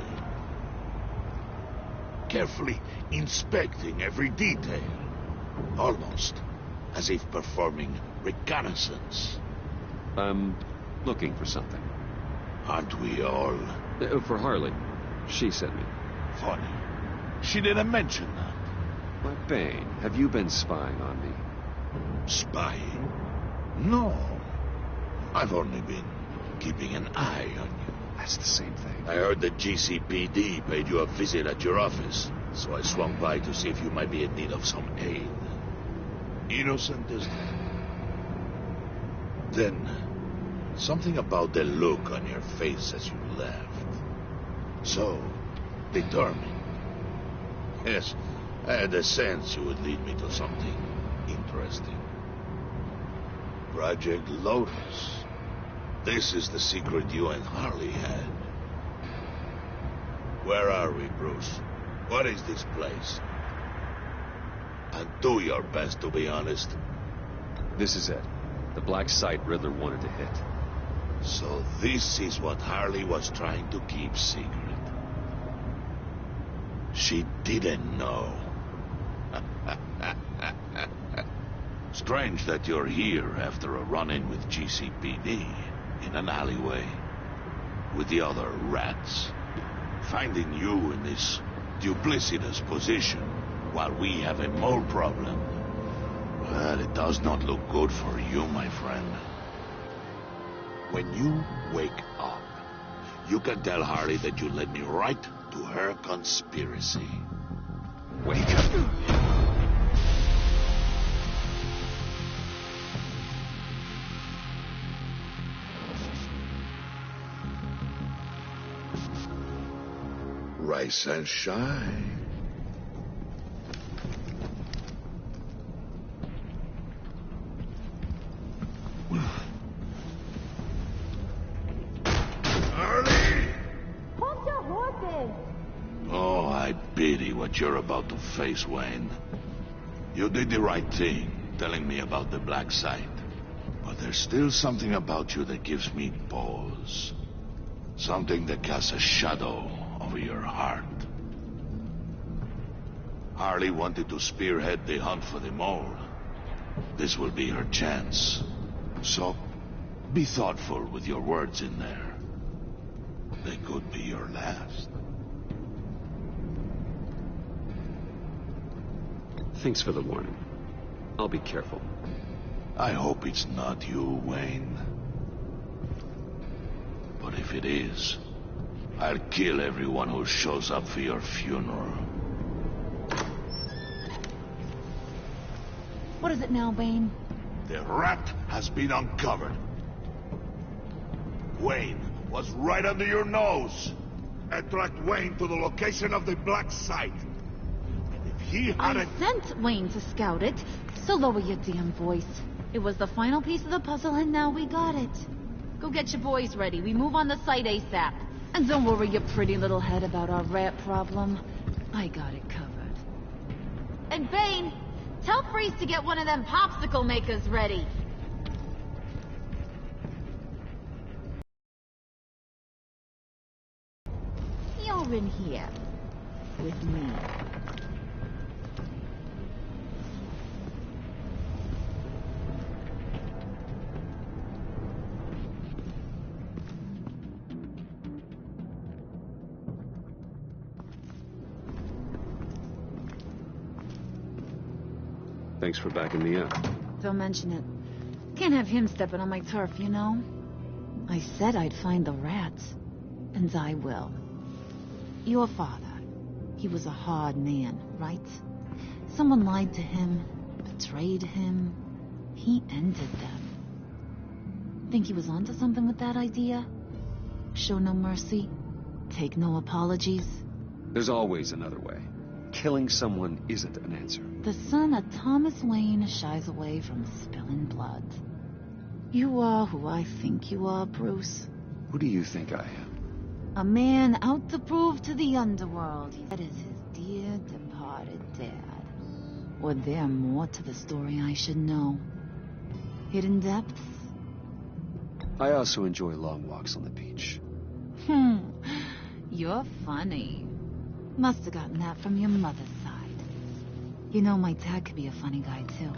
Carefully inspecting every detail. Almost as if performing reconnaissance. I'm looking for something. Aren't we all? For Harley. She sent me. Funny. She didn't mention that. Why, Bane, have you been spying on me? Spying? No. I've only been keeping an eye on you. That's the same thing. I heard the GCPD paid you a visit at your office, so I swung by to see if you might be in need of some aid. Innocent as that. Then, something about the look on your face as you left. So determined. Yes, I had a sense you would lead me to something interesting. Project Lotus. This is the secret you and Harley had. Where are we, Bruce? What is this place? And do your best to be honest. This is it. The black site Riddler wanted to hit. So this is what Harley was trying to keep secret. She didn't know. Strange that you're here after a run-in with GCPD in an alleyway with the other rats. Finding you in this duplicitous position while we have a mole problem. Well, it does not look good for you, my friend. When you wake up, you can tell Harley that you led me right to her conspiracy. Wake up. Rise and shine. what you're about to face, Wayne. You did the right thing, telling me about the black site. But there's still something about you that gives me pause. Something that casts a shadow over your heart. Harley wanted to spearhead the hunt for the mole. This will be her chance. So, be thoughtful with your words in there. They could be your last. Thanks for the warning. I'll be careful. I hope it's not you, Wayne. But if it is, I'll kill everyone who shows up for your funeral. What is it now, Wayne? The rat has been uncovered. Wayne was right under your nose. I tracked Wayne to the location of the black site. And if he hadn't... I sent Wayne to scout it, so lower your damn voice. It was the final piece of the puzzle, and now we got it. Go get your boys ready. We move on the site ASAP. And don't worry your pretty little head about our rat problem. I got it covered. And Bane, tell Freeze to get one of them popsicle makers ready. You're in here with me. Thanks for backing me up. Don't mention it. Can't have him stepping on my turf, you know? I said I'd find the rats. And I will. Your father. He was a hard man, right? Someone lied to him, betrayed him. He ended them. Think he was onto something with that idea? Show no mercy? Take no apologies? There's always another way. Killing someone isn't an answer. The son of Thomas Wayne shies away from spilling blood. You are who I think you are, Bruce. Who do you think I am? A man out to prove to the underworld that is his dear departed dad. Or there more to the story I should know? Hidden depths? I also enjoy long walks on the beach. You're funny. Must have gotten that from your mother's side. You know, my dad could be a funny guy, too.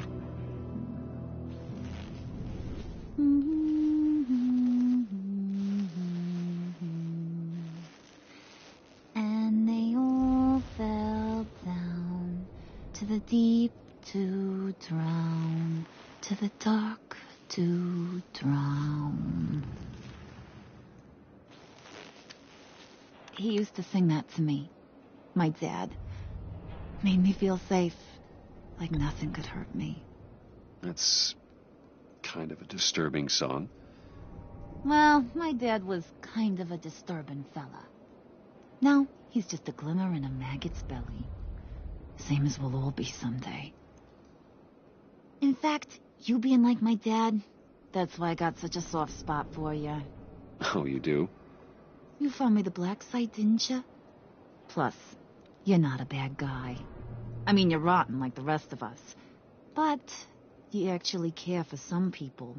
And they all fell down to the deep to drown, to the dark to drown. He used to sing that to me. My dad. Made me feel safe. Like nothing could hurt me. That's kind of a disturbing song. Well, my dad was kind of a disturbing fella. Now, he's just a glimmer in a maggot's belly. Same as we'll all be someday. In fact, you being like my dad, that's why I got such a soft spot for you. Oh, you do? You found me the black site, didn't you? Plus, you're not a bad guy. I mean, you're rotten like the rest of us. But you actually care for some people.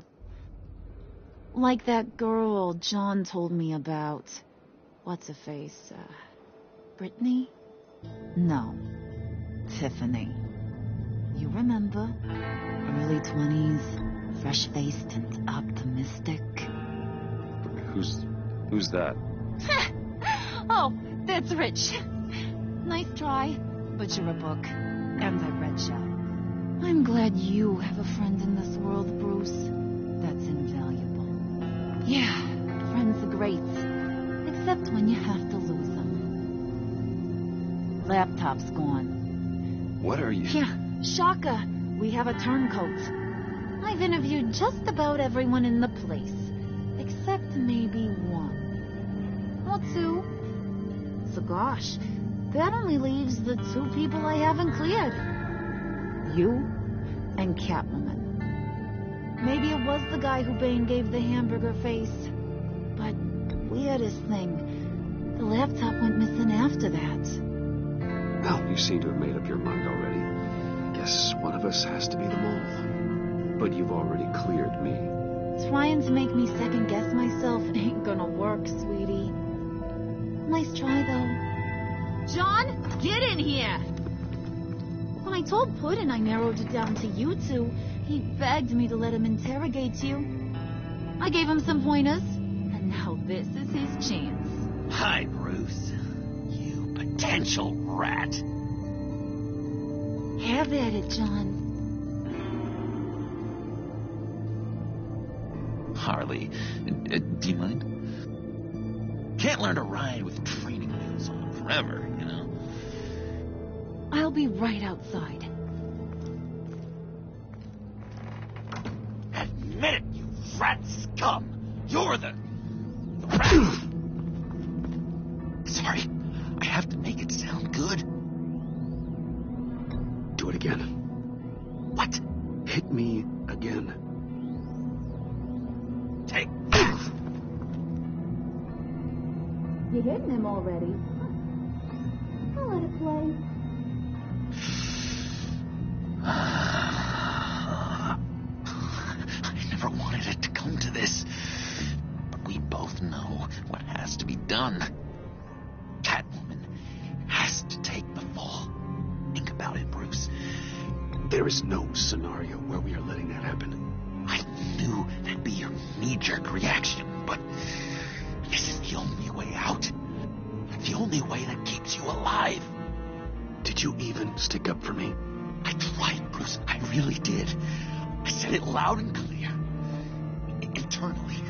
Like that girl John told me about. What's her face? Brittany? No. Tiffany. You remember? Early 20s, fresh-faced and optimistic. Who's that? Oh, that's Rich. Nice try, but you're a book, and I read ya. I'm glad you have a friend in this world, Bruce. That's invaluable. Yeah, friends are great, except when you have to lose them. Laptop's gone. What are you... Yeah, shocker. We have a turncoat. I've interviewed just about everyone in the place, except maybe one. Or two. So gosh, that only leaves the two people I haven't cleared. You and Catwoman. Maybe it was the guy who Bane gave the hamburger face. But weirdest thing, the laptop went missing after that. Well, you seem to have made up your mind already. Guess one of us has to be the mole. But you've already cleared me. Trying to make me second-guess myself ain't gonna work, sweetie. Nice try, though. John, get in here! When I told Puddin' I narrowed it down to you two, he begged me to let him interrogate you. I gave him some pointers, and now this is his chance. Hi, Bruce. You potential rat. Have at it, John. Harley, do you mind? Can't learn to ride with training wheels on forever, you know? I'll be right outside. Admit it, you rat scum! You're the rat! Sorry, I have to make it sound good. Do it again. What? Hit me again. Take this! You hitting him already? I'll let it play. I never wanted it to come to this. But we both know what has to be done. Catwoman has to take the fall. Think about it, Bruce. There is no scenario where we are letting that happen. I knew that'd be your knee-jerk reaction, but this is the only way out. The only way that keeps you alive. Did you even stick up for me? I tried, Bruce. I really did. I said it loud and clear. Internally.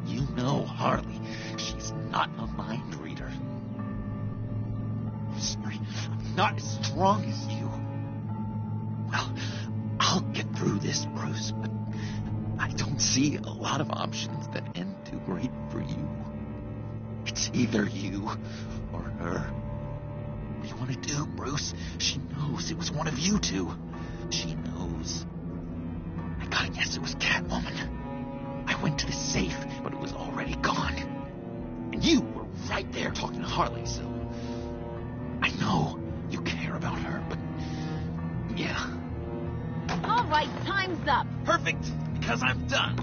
You know Harley. She's not a mind reader. Sorry, I'm not as strong as you. Well, I'll get through this, Bruce, but I don't see a lot of options that end too great for you. It's either you or her. What do you want to do, Bruce? She knows it was one of you two. She knows. I gotta guess it was Catwoman. I went to the safe, but it was already gone. And you were right there talking to Harley, so... I know you care about her, but... yeah. All right, time's up. Perfect, because I'm done.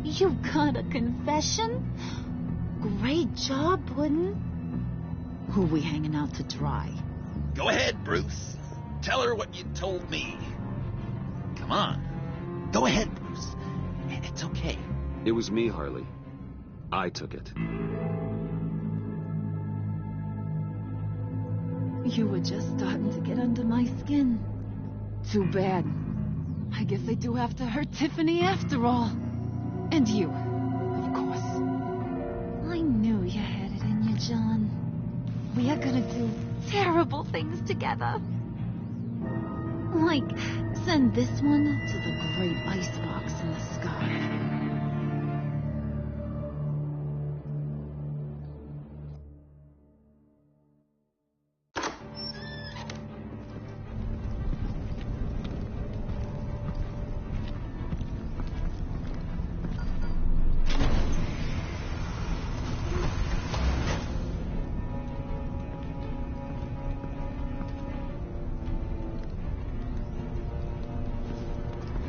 You got a confession? Great job, Puddin'. Who we hanging out to dry? Go ahead, Bruce. Tell her what you told me. Come on. Go ahead, Bruce. It's okay. It was me, Harley. I took it. You were just starting to get under my skin. Too bad. I guess I do have to hurt Tiffany after all. And you, of course. I knew you had it in you, John. We are gonna do terrible things together. Like, send this one to the great icebox in the sky.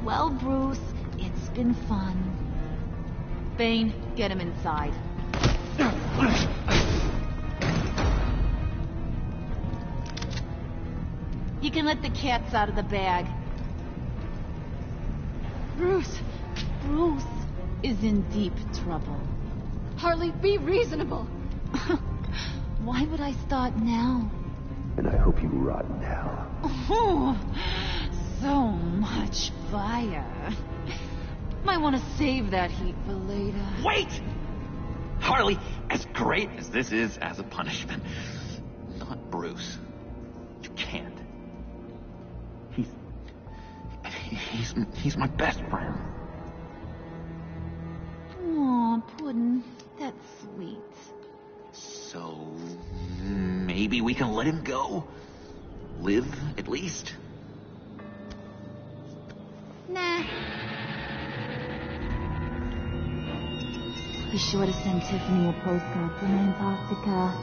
Well, Bruce, it's been fun. Bane, get him inside. You can let the cats out of the bag. Bruce is in deep trouble. Harley, be reasonable. Why would I start now? And I hope you rot in hell. Oh, so much fire. Might want to save that heat for later. Wait! Harley, as great as this is as a punishment, not Bruce. You can't. He's my best friend. Aw, Puddin', that's sweet. So, maybe we can let him go? Live, at least? Nah. Be sure to send Tiffany a postcard from Antarctica.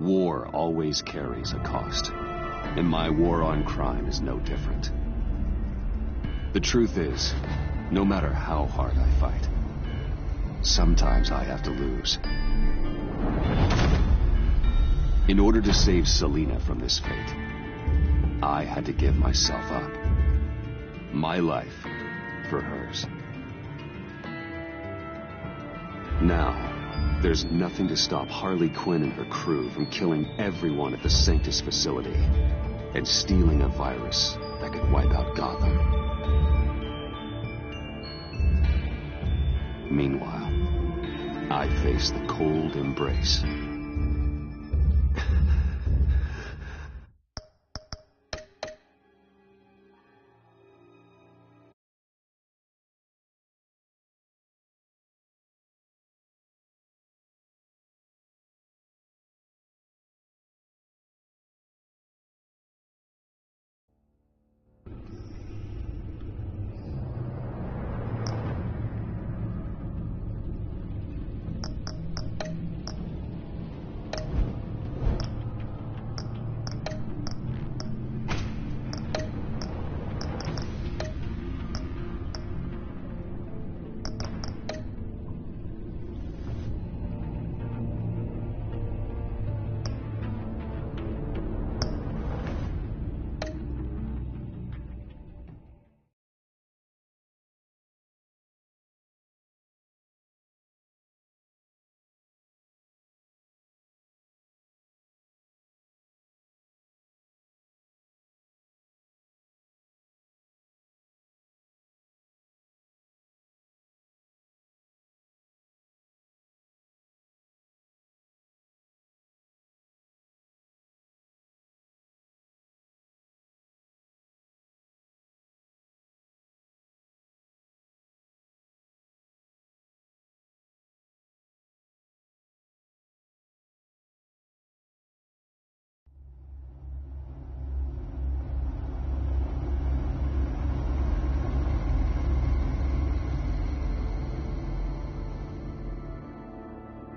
War always carries a cost, and my war on crime is no different. The truth is, no matter how hard I fight, sometimes I have to lose. In order to save Selena from this fate, I had to give myself up. My life for hers. Now, there's nothing to stop Harley Quinn and her crew from killing everyone at the Sanctus facility and stealing a virus that could wipe out Gotham. Meanwhile, I face the cold embrace.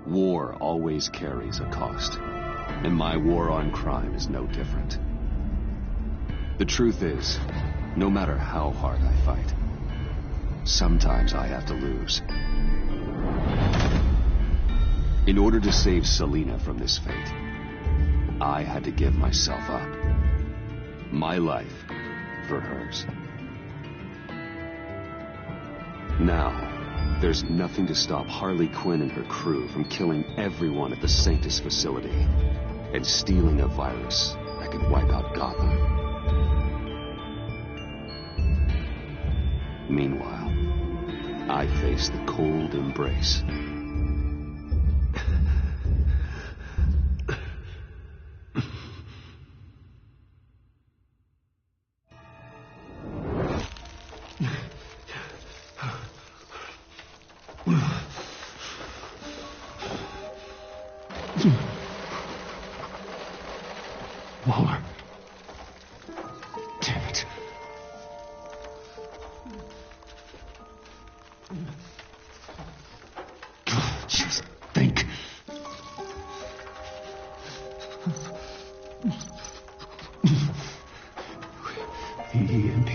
War always carries a cost, and my war on crime is no different. The truth is, no matter how hard I fight, sometimes I have to lose. In order to save Selena from this fate, I had to give myself up. My life for hers. Now, there's nothing to stop Harley Quinn and her crew from killing everyone at the Sanctus facility and stealing a virus that could wipe out Gotham. Meanwhile, I face the cold embrace. Waller. Damn it. Just think. The EMP.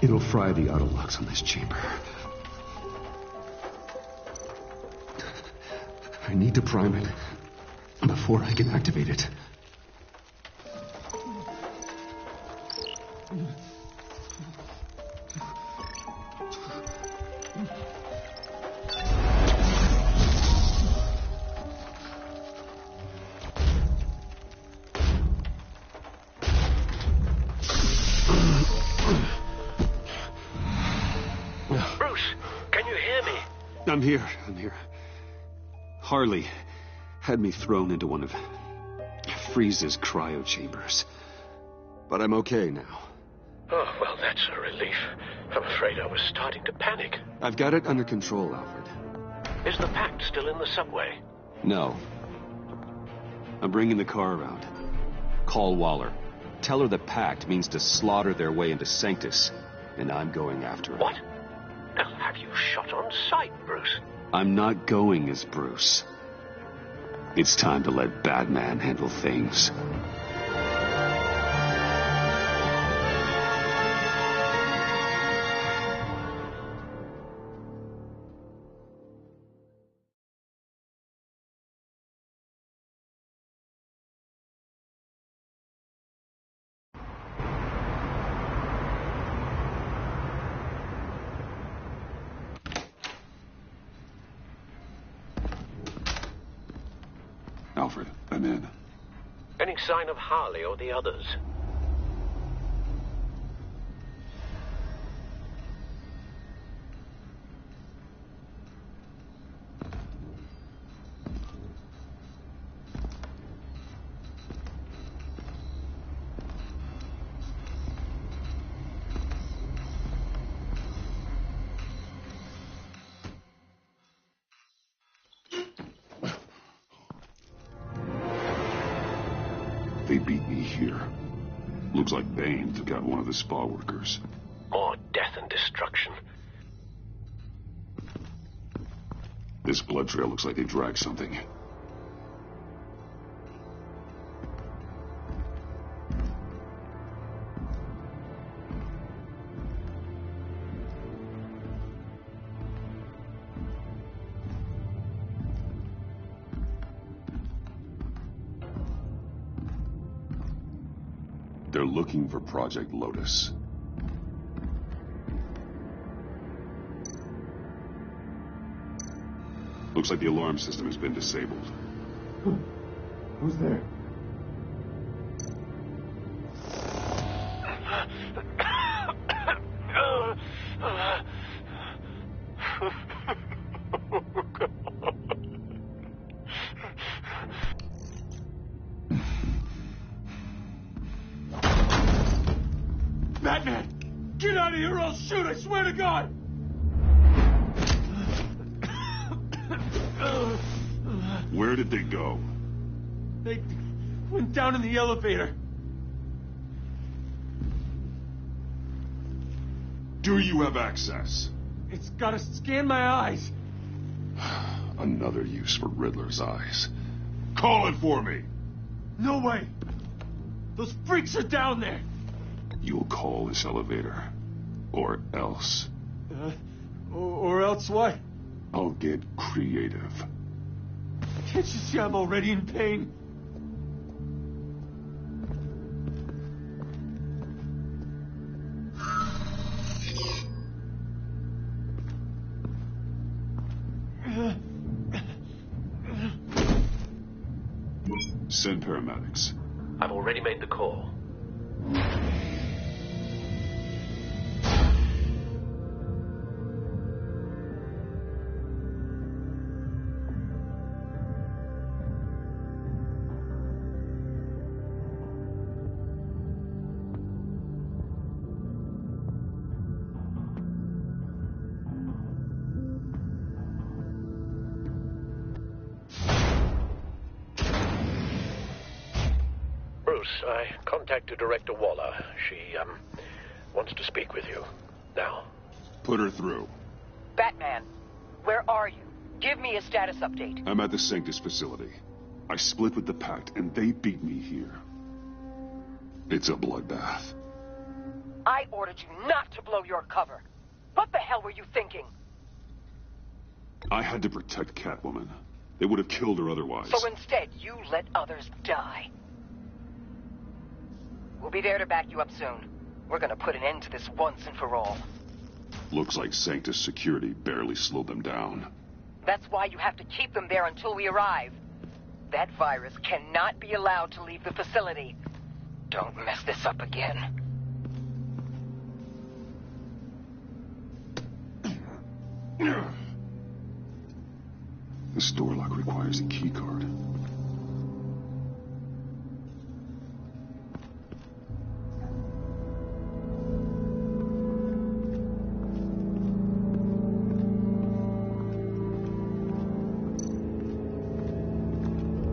It'll fry the auto locks on this chamber. I need to prime it before I can activate it. Bruce, can you hear me? I'm here. Harley had me thrown into one of Freeze's cryo chambers. But I'm okay now. Oh, well, that's a relief. I'm afraid I was starting to panic. I've got it under control, Alfred. Is the Pact still in the subway? No. I'm bringing the car around. Call Waller. Tell her the Pact means to slaughter their way into Sanctus, and I'm going after it. What? They'll have you shot on sight, Bruce. I'm not going as Bruce. It's time to let Batman handle things. Alfred, I'm in. Any sign of Harley or the others? They beat me here. Looks like Bane took out one of the spa workers. More death and destruction. This blood trail looks like they dragged something. They're looking for Project Lotus. Looks like the alarm system has been disabled. Who's there? Batman! Get out of here or I'll shoot, I swear to God! Where did they go? They went down in the elevator. Do you have access? It's gotta scan my eyes. Another use for Riddler's eyes. Call it for me! No way! Those freaks are down there! You'll call this elevator. Or else. Or else what? I'll get creative. Can't you see I'm already in pain? Send paramedics. I've already made the call. I contacted Director Waller. She, wants to speak with you. Now. Put her through. Batman, where are you? Give me a status update. I'm at the Sanctus facility. I split with the Pact, and they beat me here. It's a bloodbath. I ordered you not to blow your cover. What the hell were you thinking? I had to protect Catwoman. They would have killed her otherwise. So instead, you let others die. We'll be there to back you up soon. We're gonna put an end to this once and for all. Looks like Sanctus security barely slowed them down. That's why you have to keep them there until we arrive. That virus cannot be allowed to leave the facility. Don't mess this up again. This door lock requires a key card.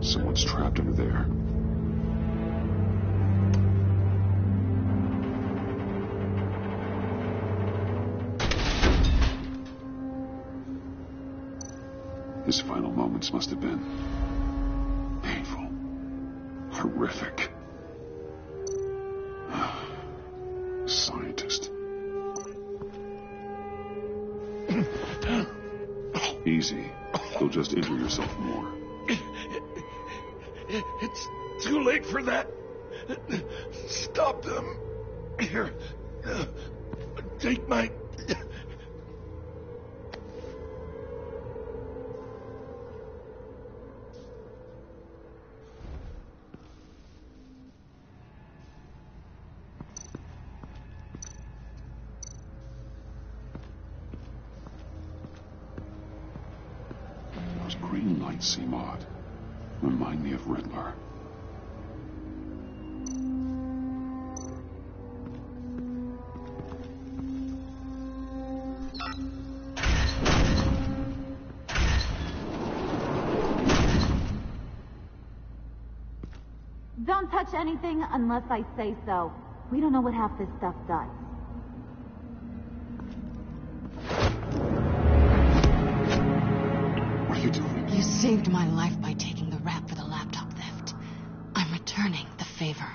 Someone's trapped under there. His final moments must have been. horrific. Scientist. Easy. You'll just injure yourself more. It's too late for that. Stop them. Here. Take my... Those green lights seem odd. Remind me of Riddler. Don't touch anything unless I say so. We don't know what half this stuff does. What are you doing? You saved my life by taking the rap for the laptop theft. I'm returning the favor.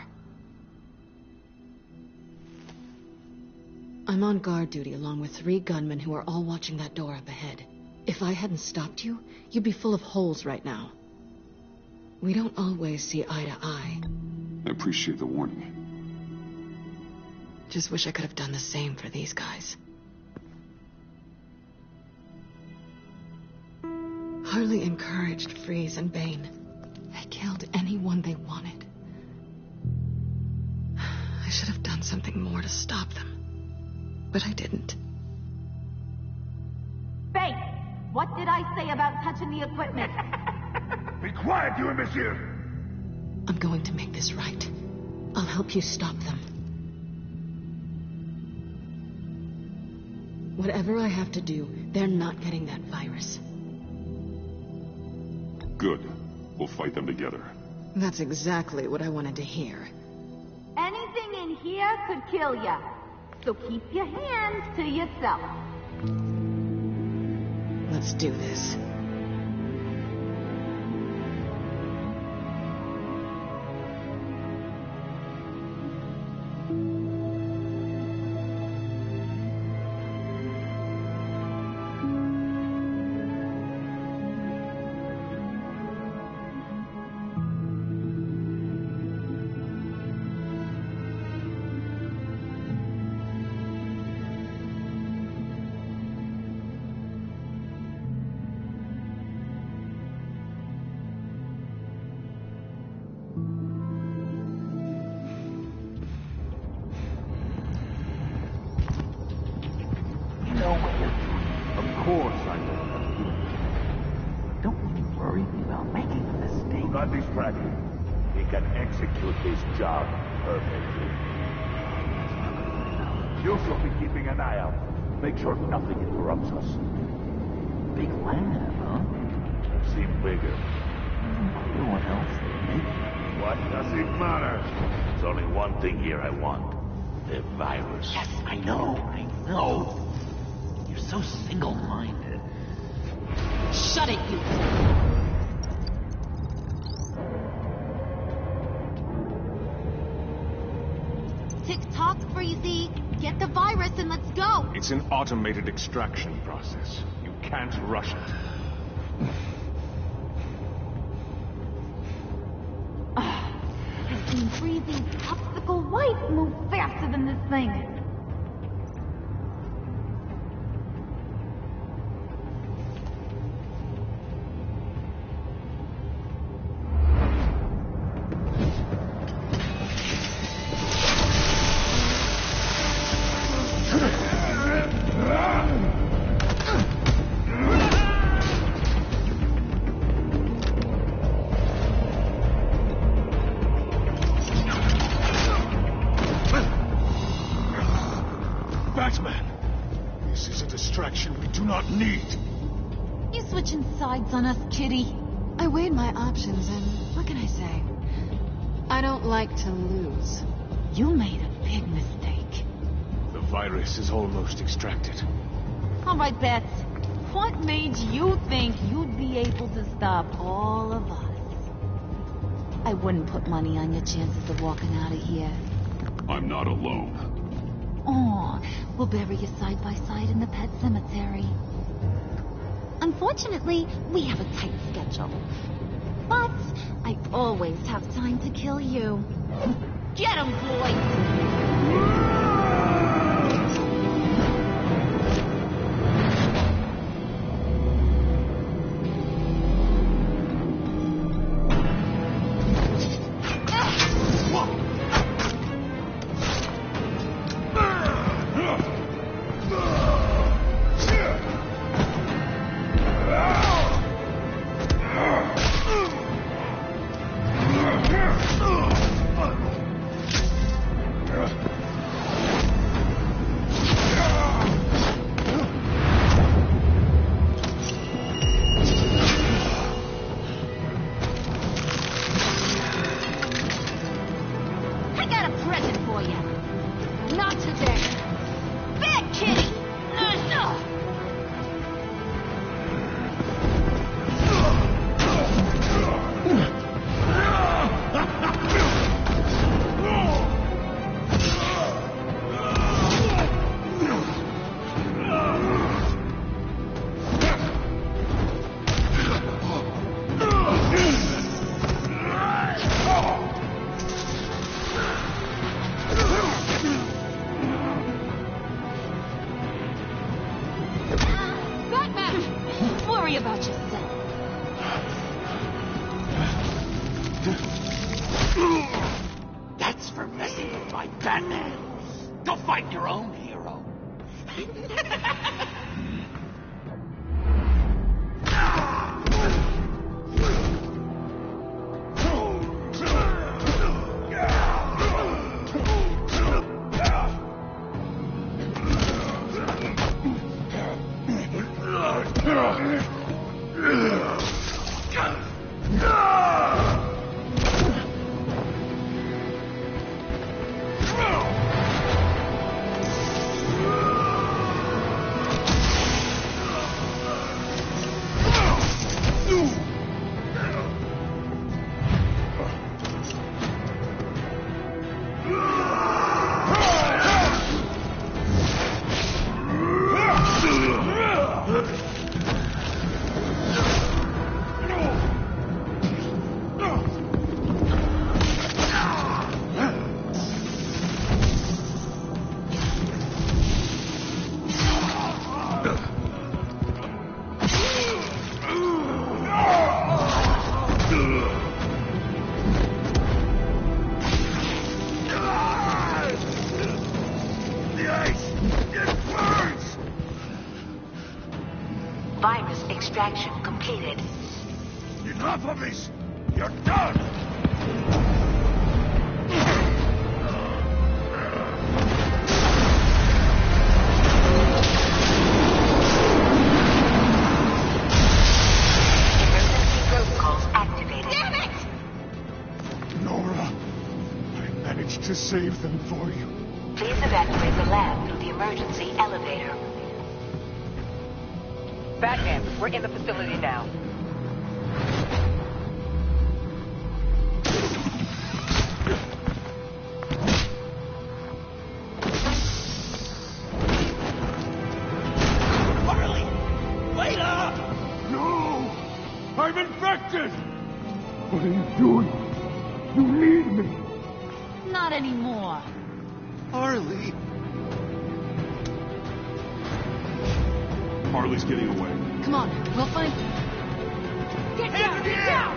I'm on guard duty along with 3 gunmen who are all watching that door up ahead. If I hadn't stopped you, you'd be full of holes right now. We don't always see eye to eye. I appreciate the warning. Just wish I could have done the same for these guys. Harley encouraged Freeze and Bane. They killed anyone they wanted. I should have done something more to stop them. But I didn't. Bane! What did I say about touching the equipment? Be quiet, you imbecile! I'm going to make this right. I'll help you stop them. Whatever I have to do, they're not getting that virus. Good. We'll fight them together. That's exactly what I wanted to hear. Anything in here could kill ya. So keep your hands to yourself. Let's do this. Not distracted. He can execute his job perfectly. You shall be keeping an eye out. Make sure nothing interrupts us. Big lab, huh? I've seen bigger. Everyone else did. What does it matter? There's only one thing here I want. The virus. Yes, I know. You're so single-minded. Shut it, you! Tick-tock, Freezy. Get the virus and let's go. It's an automated extraction process. You can't rush it. I've seen Freezy's popsicle wife move faster than this thing. On us, kitty. I weighed my options, and what can I say? I don't like to lose. You made a big mistake. The virus is almost extracted. All right, Beth. What made you think you'd be able to stop all of us? I wouldn't put money on your chances of walking out of here. I'm not alone. Aw, we'll bury you side by side in the pet cemetery. Unfortunately, we have a tight schedule. But I always have time to kill you. Get him, boy! That's for messing with my Batman. Go find your own hero. Virus extraction completed. Enough of this! You're done! Emergency protocols activated. Damn it! Nora, I managed to save them for you. Please evacuate the lab through the emergency elevator. Batman, we're in the facility now. Harley! Wait up! No! I'm infected! What are you doing? You need me! Not anymore. Harley! Harley's getting away. Come on, we'll find... Get down! Get down!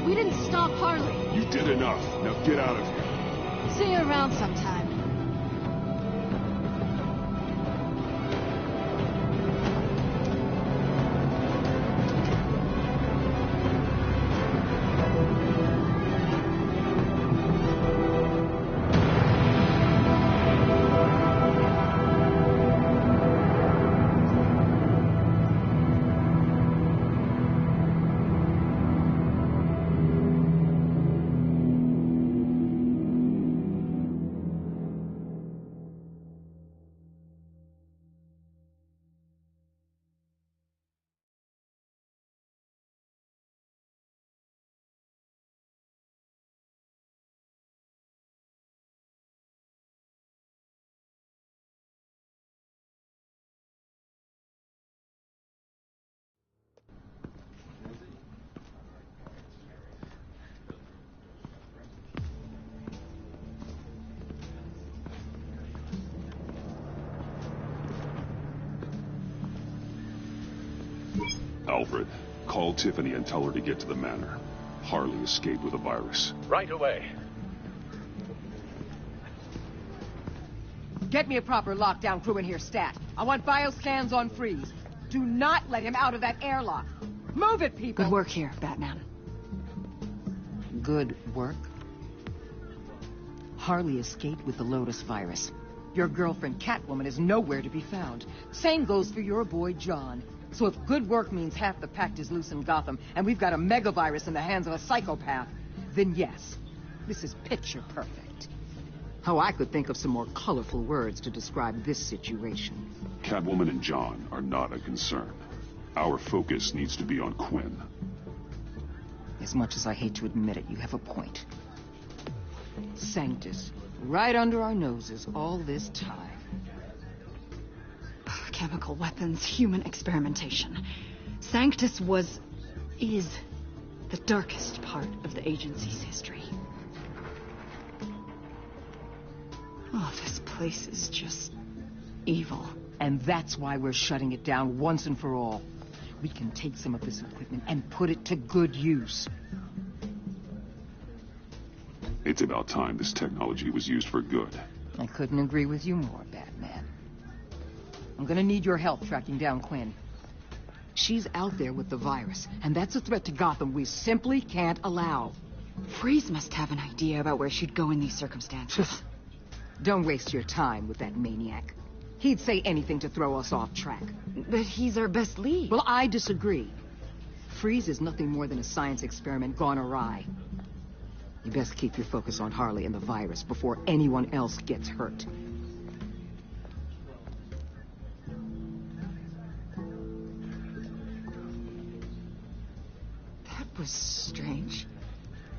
We didn't stop Harley. You did enough. Now get out of here. See you around sometime. Alfred, call Tiffany and tell her to get to the manor. Harley escaped with a virus. Right away. Get me a proper lockdown crew in here, Stat. I want bioscans on Freeze. Do not let him out of that airlock. Move it, people! Good work here, Batman. Good work? Harley escaped with the Lotus virus. Your girlfriend, Catwoman, is nowhere to be found. Same goes for your boy, John. So if good work means half the pact is loose in Gotham, and we've got a megavirus in the hands of a psychopath, then yes, this is picture perfect. Oh, I could think of some more colorful words to describe this situation. Catwoman and John are not a concern. Our focus needs to be on Quinn. As much as I hate to admit it, you have a point. Sanctus, right under our noses all this time. Chemical weapons, human experimentation. Sanctus is the darkest part of the agency's history. Oh, this place is just evil. And that's why we're shutting it down once and for all. We can take some of this equipment and put it to good use. It's about time this technology was used for good. I couldn't agree with you more, Batman. I'm gonna need your help tracking down Quinn. She's out there with the virus, and that's a threat to Gotham we simply can't allow. Freeze must have an idea about where she'd go in these circumstances. Don't waste your time with that maniac. He'd say anything to throw us off track. But he's our best lead. Well, I disagree. Freeze is nothing more than a science experiment gone awry. You best keep your focus on Harley and the virus before anyone else gets hurt. That was strange.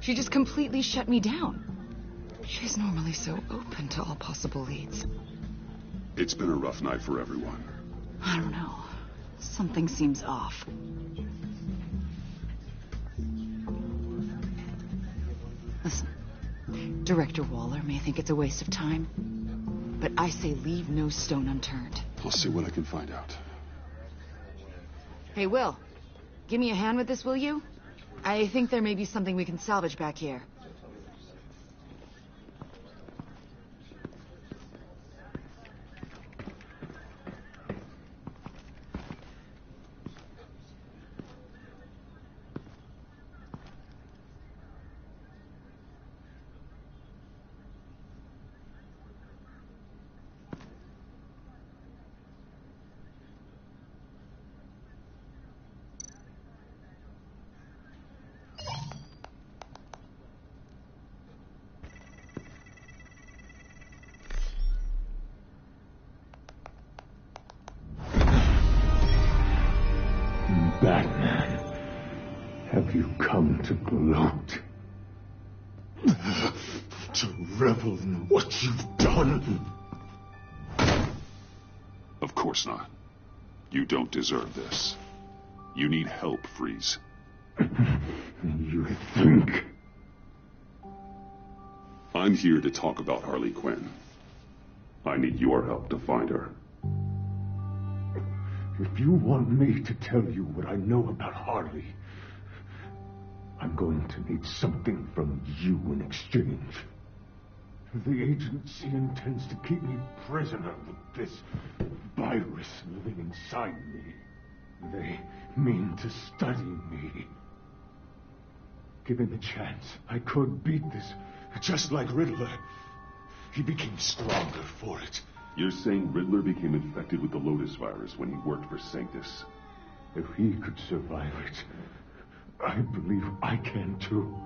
She just completely shut me down. She's normally so open to all possible leads. It's been a rough night for everyone. I don't know. Something seems off. Listen, Director Waller may think it's a waste of time, but I say leave no stone unturned. I'll see what I can find out. Hey, Will, give me a hand with this, will you? I think there may be something we can salvage back here. Batman, have you come to gloat? To revel in what you've done? Of course not. You don't deserve this. You need help, Freeze. You think? I'm here to talk about Harley Quinn. I need your help to find her. If you want me to tell you what I know about Harley, I'm going to need something from you in exchange. The agency intends to keep me prisoner with this virus living inside me. They mean to study me. Given the chance, I could beat this, just like Riddler. He became stronger for it. You're saying Riddler became infected with the Lotus virus when he worked for Sanctus? If he could survive it, I believe I can too.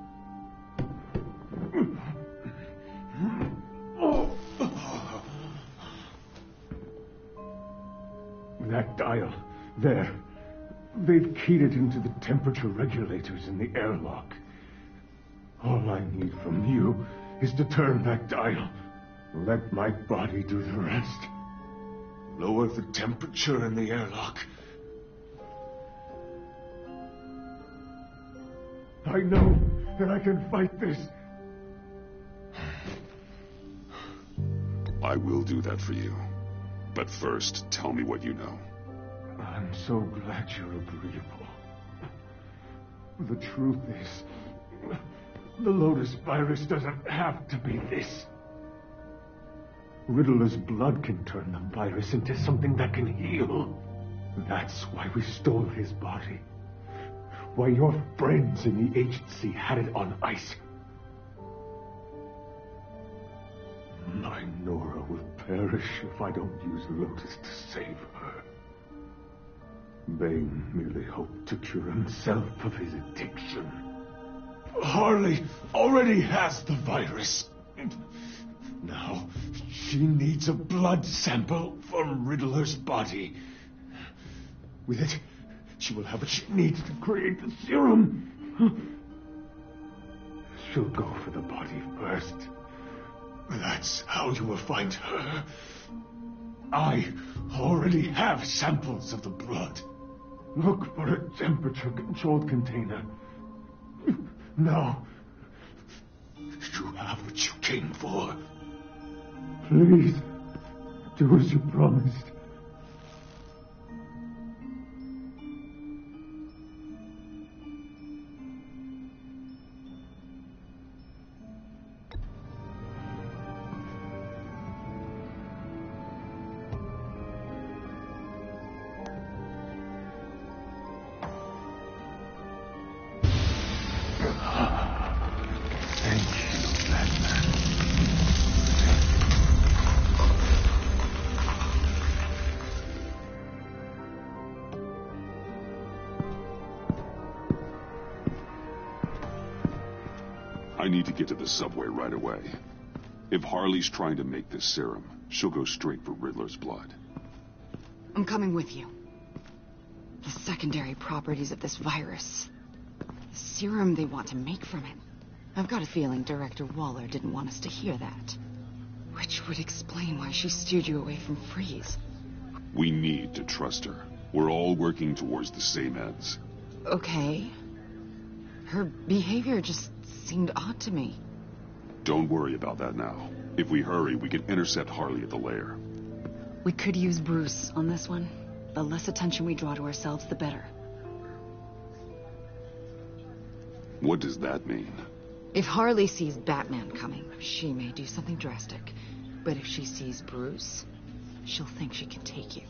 That dial, there. They've keyed it into the temperature regulators in the airlock. All I need from you is to turn that dial. Let my body do the rest. Lower the temperature in the airlock. I know that I can fight this. I will do that for you. But first, tell me what you know. I'm so glad you're agreeable. The truth is, the Lotus virus doesn't have to be this. Riddler's blood can turn the virus into something that can heal. That's why we stole his body. Why your friends in the agency had it on ice. My Nora will perish if I don't use Lotus to save her. Bane merely hoped to cure himself of his addiction. Harley already has the virus. Now, she needs a blood sample from Riddler's body. With it, she will have what she needs to create the serum. She'll go for the body first. That's how you will find her. I already have samples of the blood. Look for a temperature-controlled container. Now, you have what you came for. Please, do as you promised. I need to get to the subway right away. If Harley's trying to make this serum, she'll go straight for Riddler's blood. I'm coming with you. The secondary properties of this virus. The serum they want to make from it. I've got a feeling Director Waller didn't want us to hear that. Which would explain why she steered you away from Freeze. We need to trust her. We're all working towards the same ends. Okay. Her behavior just seemed odd to me. Don't worry about that now. If we hurry, we can intercept Harley at the lair. We could use Bruce on this one. The less attention we draw to ourselves, the better. What does that mean? If Harley sees Batman coming, she may do something drastic. But if she sees Bruce, she'll think she can take you.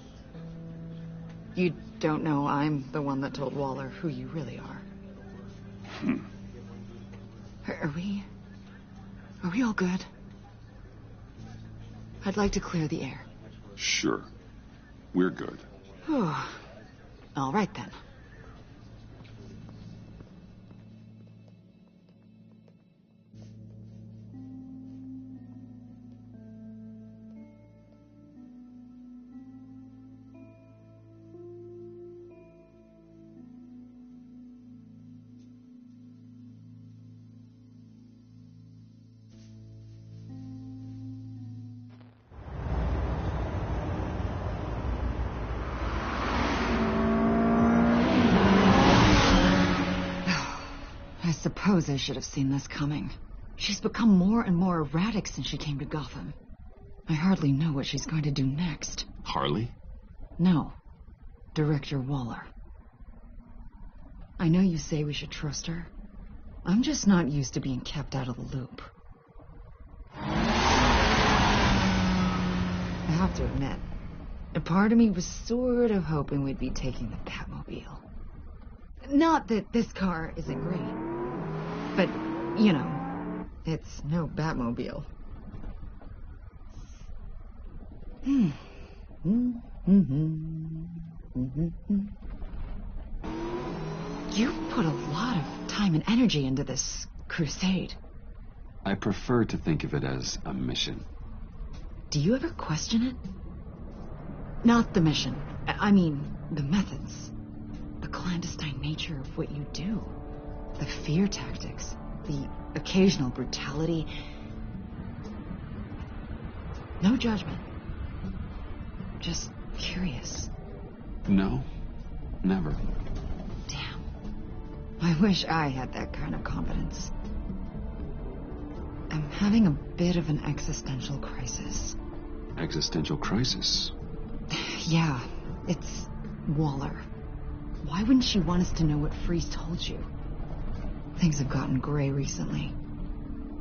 You don't know I'm the one that told Waller who you really are. Are we all good? I'd like to clear the air. Sure. We're good. All right, then. I suppose I should have seen this coming. She's become more and more erratic since she came to Gotham. I hardly know what she's going to do next. Harley? No. Director Waller. I know you say we should trust her. I'm just not used to being kept out of the loop. I have to admit, a part of me was sort of hoping we'd be taking the Batmobile. Not that this car isn't great. But, you know, it's no Batmobile. You put a lot of time and energy into this crusade. I prefer to think of it as a mission. Do you ever question it? Not the mission. I mean, the methods. The clandestine nature of what you do. The fear tactics. The occasional brutality. No judgment. Just curious. No, never. Damn. I wish I had that kind of confidence. I'm having a bit of an existential crisis. Existential crisis? Yeah, it's Waller. Why wouldn't she want us to know what Freeze told you? Things have gotten gray recently.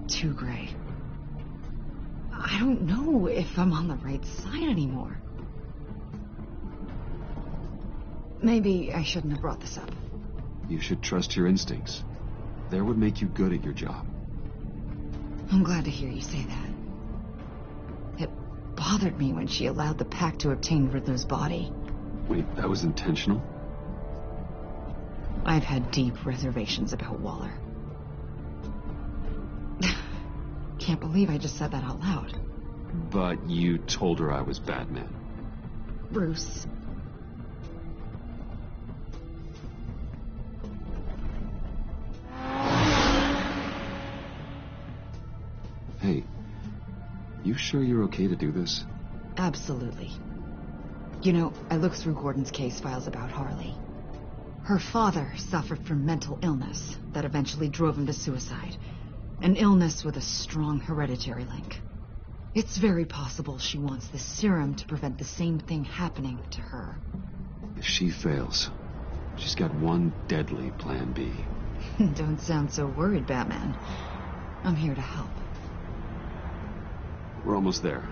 Too gray. I don't know if I'm on the right side anymore. Maybe I shouldn't have brought this up. You should trust your instincts. They're what make you good at your job. I'm glad to hear you say that. It bothered me when she allowed the pack to obtain Riddler's body. Wait, that was intentional? I've had deep reservations about Waller. Can't believe I just said that out loud. But you told her I was Batman. Bruce. Hey, you sure you're okay to do this? Absolutely. You know, I looked through Gordon's case files about Harley. Her father suffered from mental illness that eventually drove him to suicide. An illness with a strong hereditary link. It's very possible she wants this serum to prevent the same thing happening to her. If she fails, she's got one deadly plan B. Don't sound so worried, Batman. I'm here to help. We're almost there.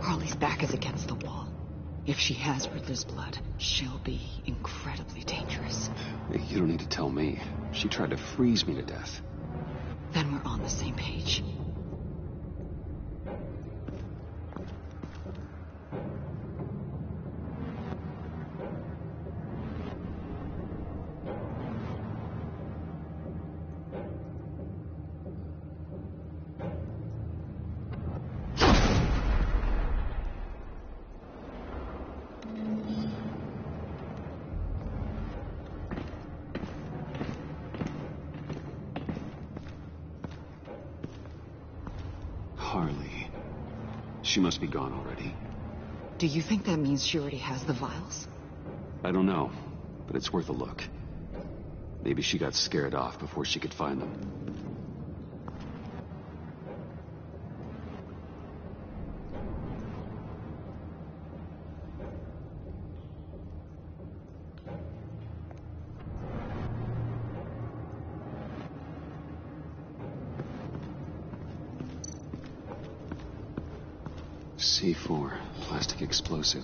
Harley's back is against the wall. If she has Riddler's blood, she'll be incredibly dangerous. You don't need to tell me. She tried to freeze me to death. Then we're on the same page. Harley. She must be gone already. Do you think that means she already has the vials? I don't know, but it's worth a look. Maybe she got scared off before she could find them. C4, plastic explosive.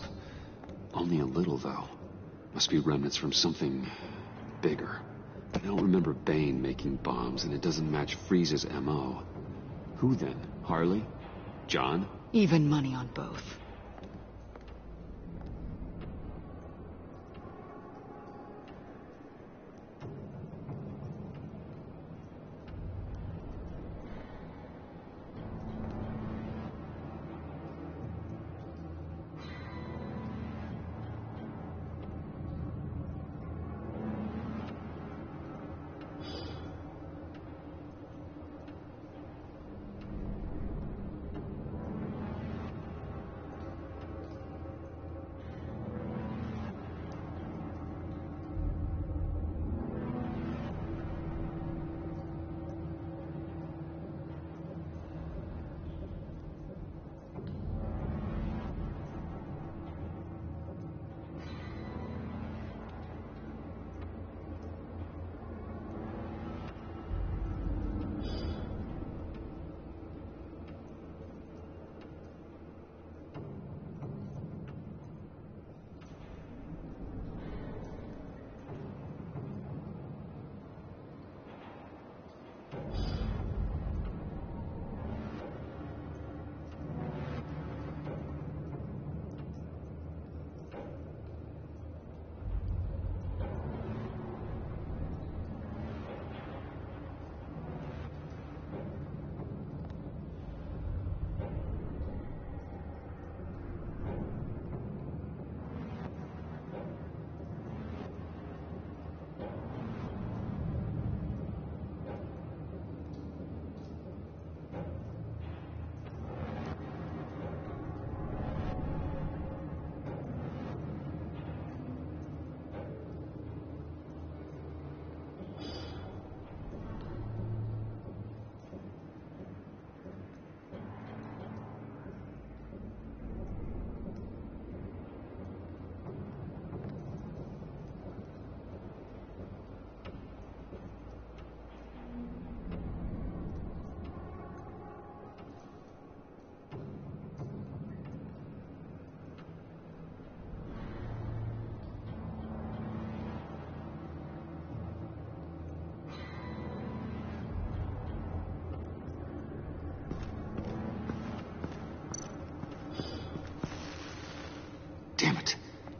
Only a little, though. Must be remnants from something bigger. I don't remember Bane making bombs, and it doesn't match Freeze's MO. Who then? Harley? John? Even money on both.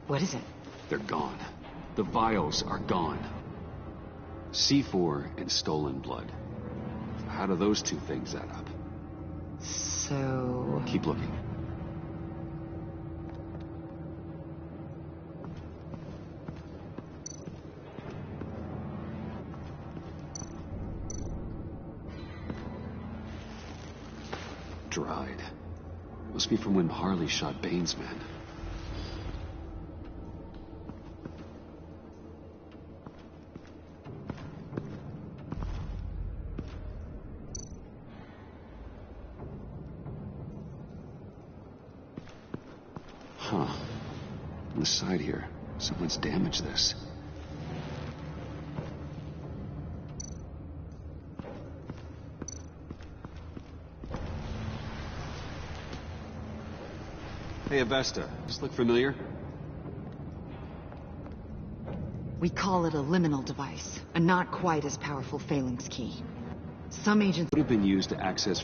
What is it? They're gone. The vials are gone. C4 and stolen blood. How do those two things add up? So... Keep looking. Dried. Must be from when Harley shot Bane's men. Huh. On the side here, someone's damaged this. Hey, Avesta. This look familiar? We call it a liminal device, a not quite as powerful phalanx key. Some agents would have been used to access...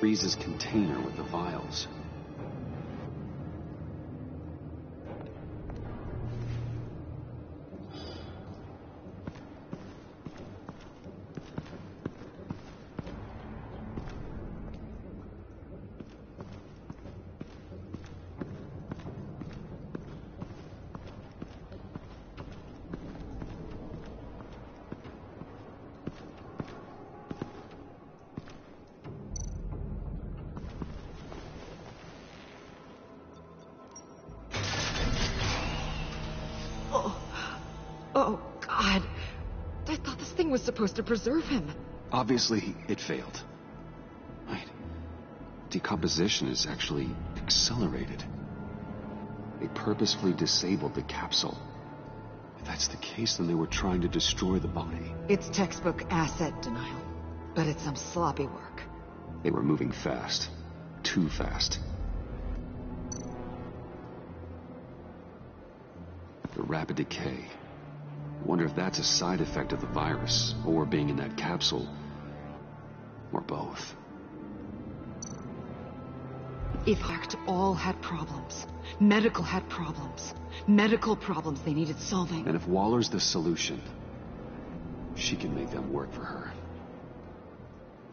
freezes container with the vials. Oh, God. I thought this thing was supposed to preserve him. Obviously, it failed. Wait. Decomposition is actually accelerated. They purposefully disabled the capsule. If that's the case, then they were trying to destroy the body. It's textbook asset denial, but it's some sloppy work. They were moving fast. Too fast. The rapid decay. Wonder if that's a side effect of the virus, or being in that capsule, or both. If ARCT all had problems, medical had problems, medical problems they needed solving. And if Waller's the solution, she can make them work for her.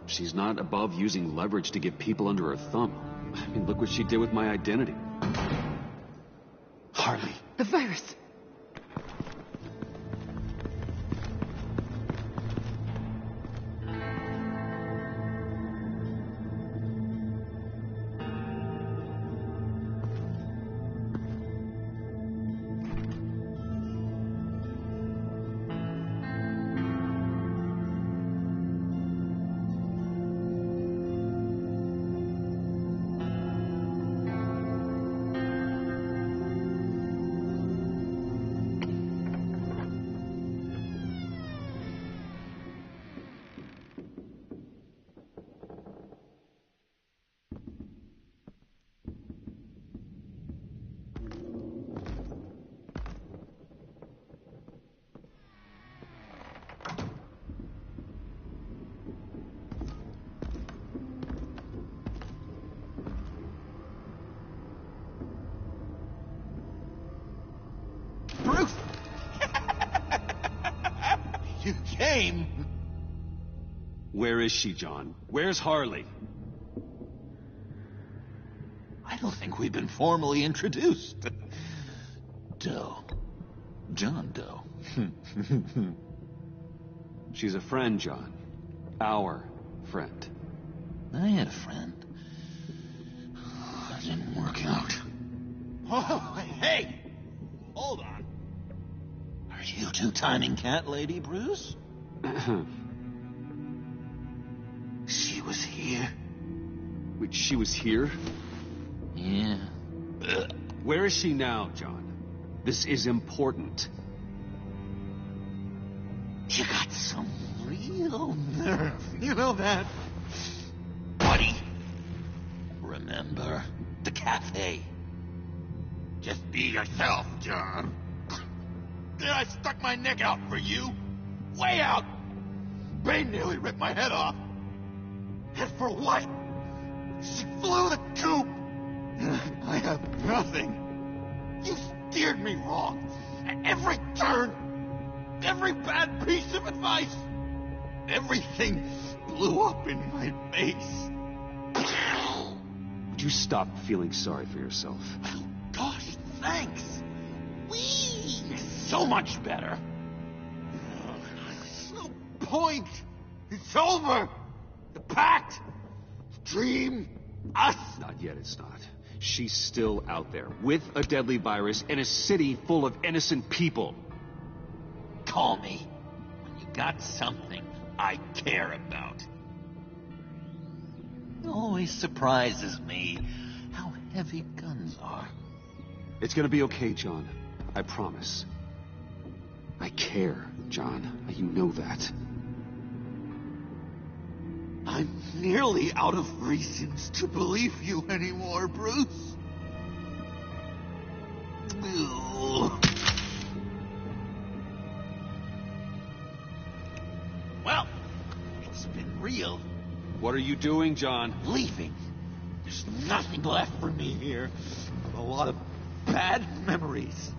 She's not above using leverage to get people under her thumb. I mean, look what she did with my identity. Harley. The virus! Bruce! You came! Where is she, John? Where's Harley? I don't think we've been formally introduced. Doe. John Doe. She's a friend, John. Our friend. I had a friend. That didn't work out. Oh, hey! Hold on. Are you two-timing cat lady, Bruce? She was here. Wait, she was here? Yeah. Where is she now, John? This is important. You got some Real nerve. You know that? buddy. Remember the cafe? Just be yourself, John. Then I stuck my neck out for you. Way out. Bane nearly ripped my head off. And for what? She flew the coop. I have nothing. You steered me wrong. At every turn. Every bad piece of advice. Everything blew up in my face. Would you stop feeling sorry for yourself? Gosh, thanks. Whee! So much better. No point. It's over. The pact. The dream. Us. Not yet, it's not. She's still out there, with a deadly virus in a city full of innocent people. Call me when you got something I care about. It always surprises me how heavy guns are. It's gonna be okay, John. I promise. I care, John. You know that. I'm nearly out of reasons to believe you anymore, Bruce. Well, it's been real. What are you doing, John? Leaving. There's nothing left for me here. A lot of bad memories.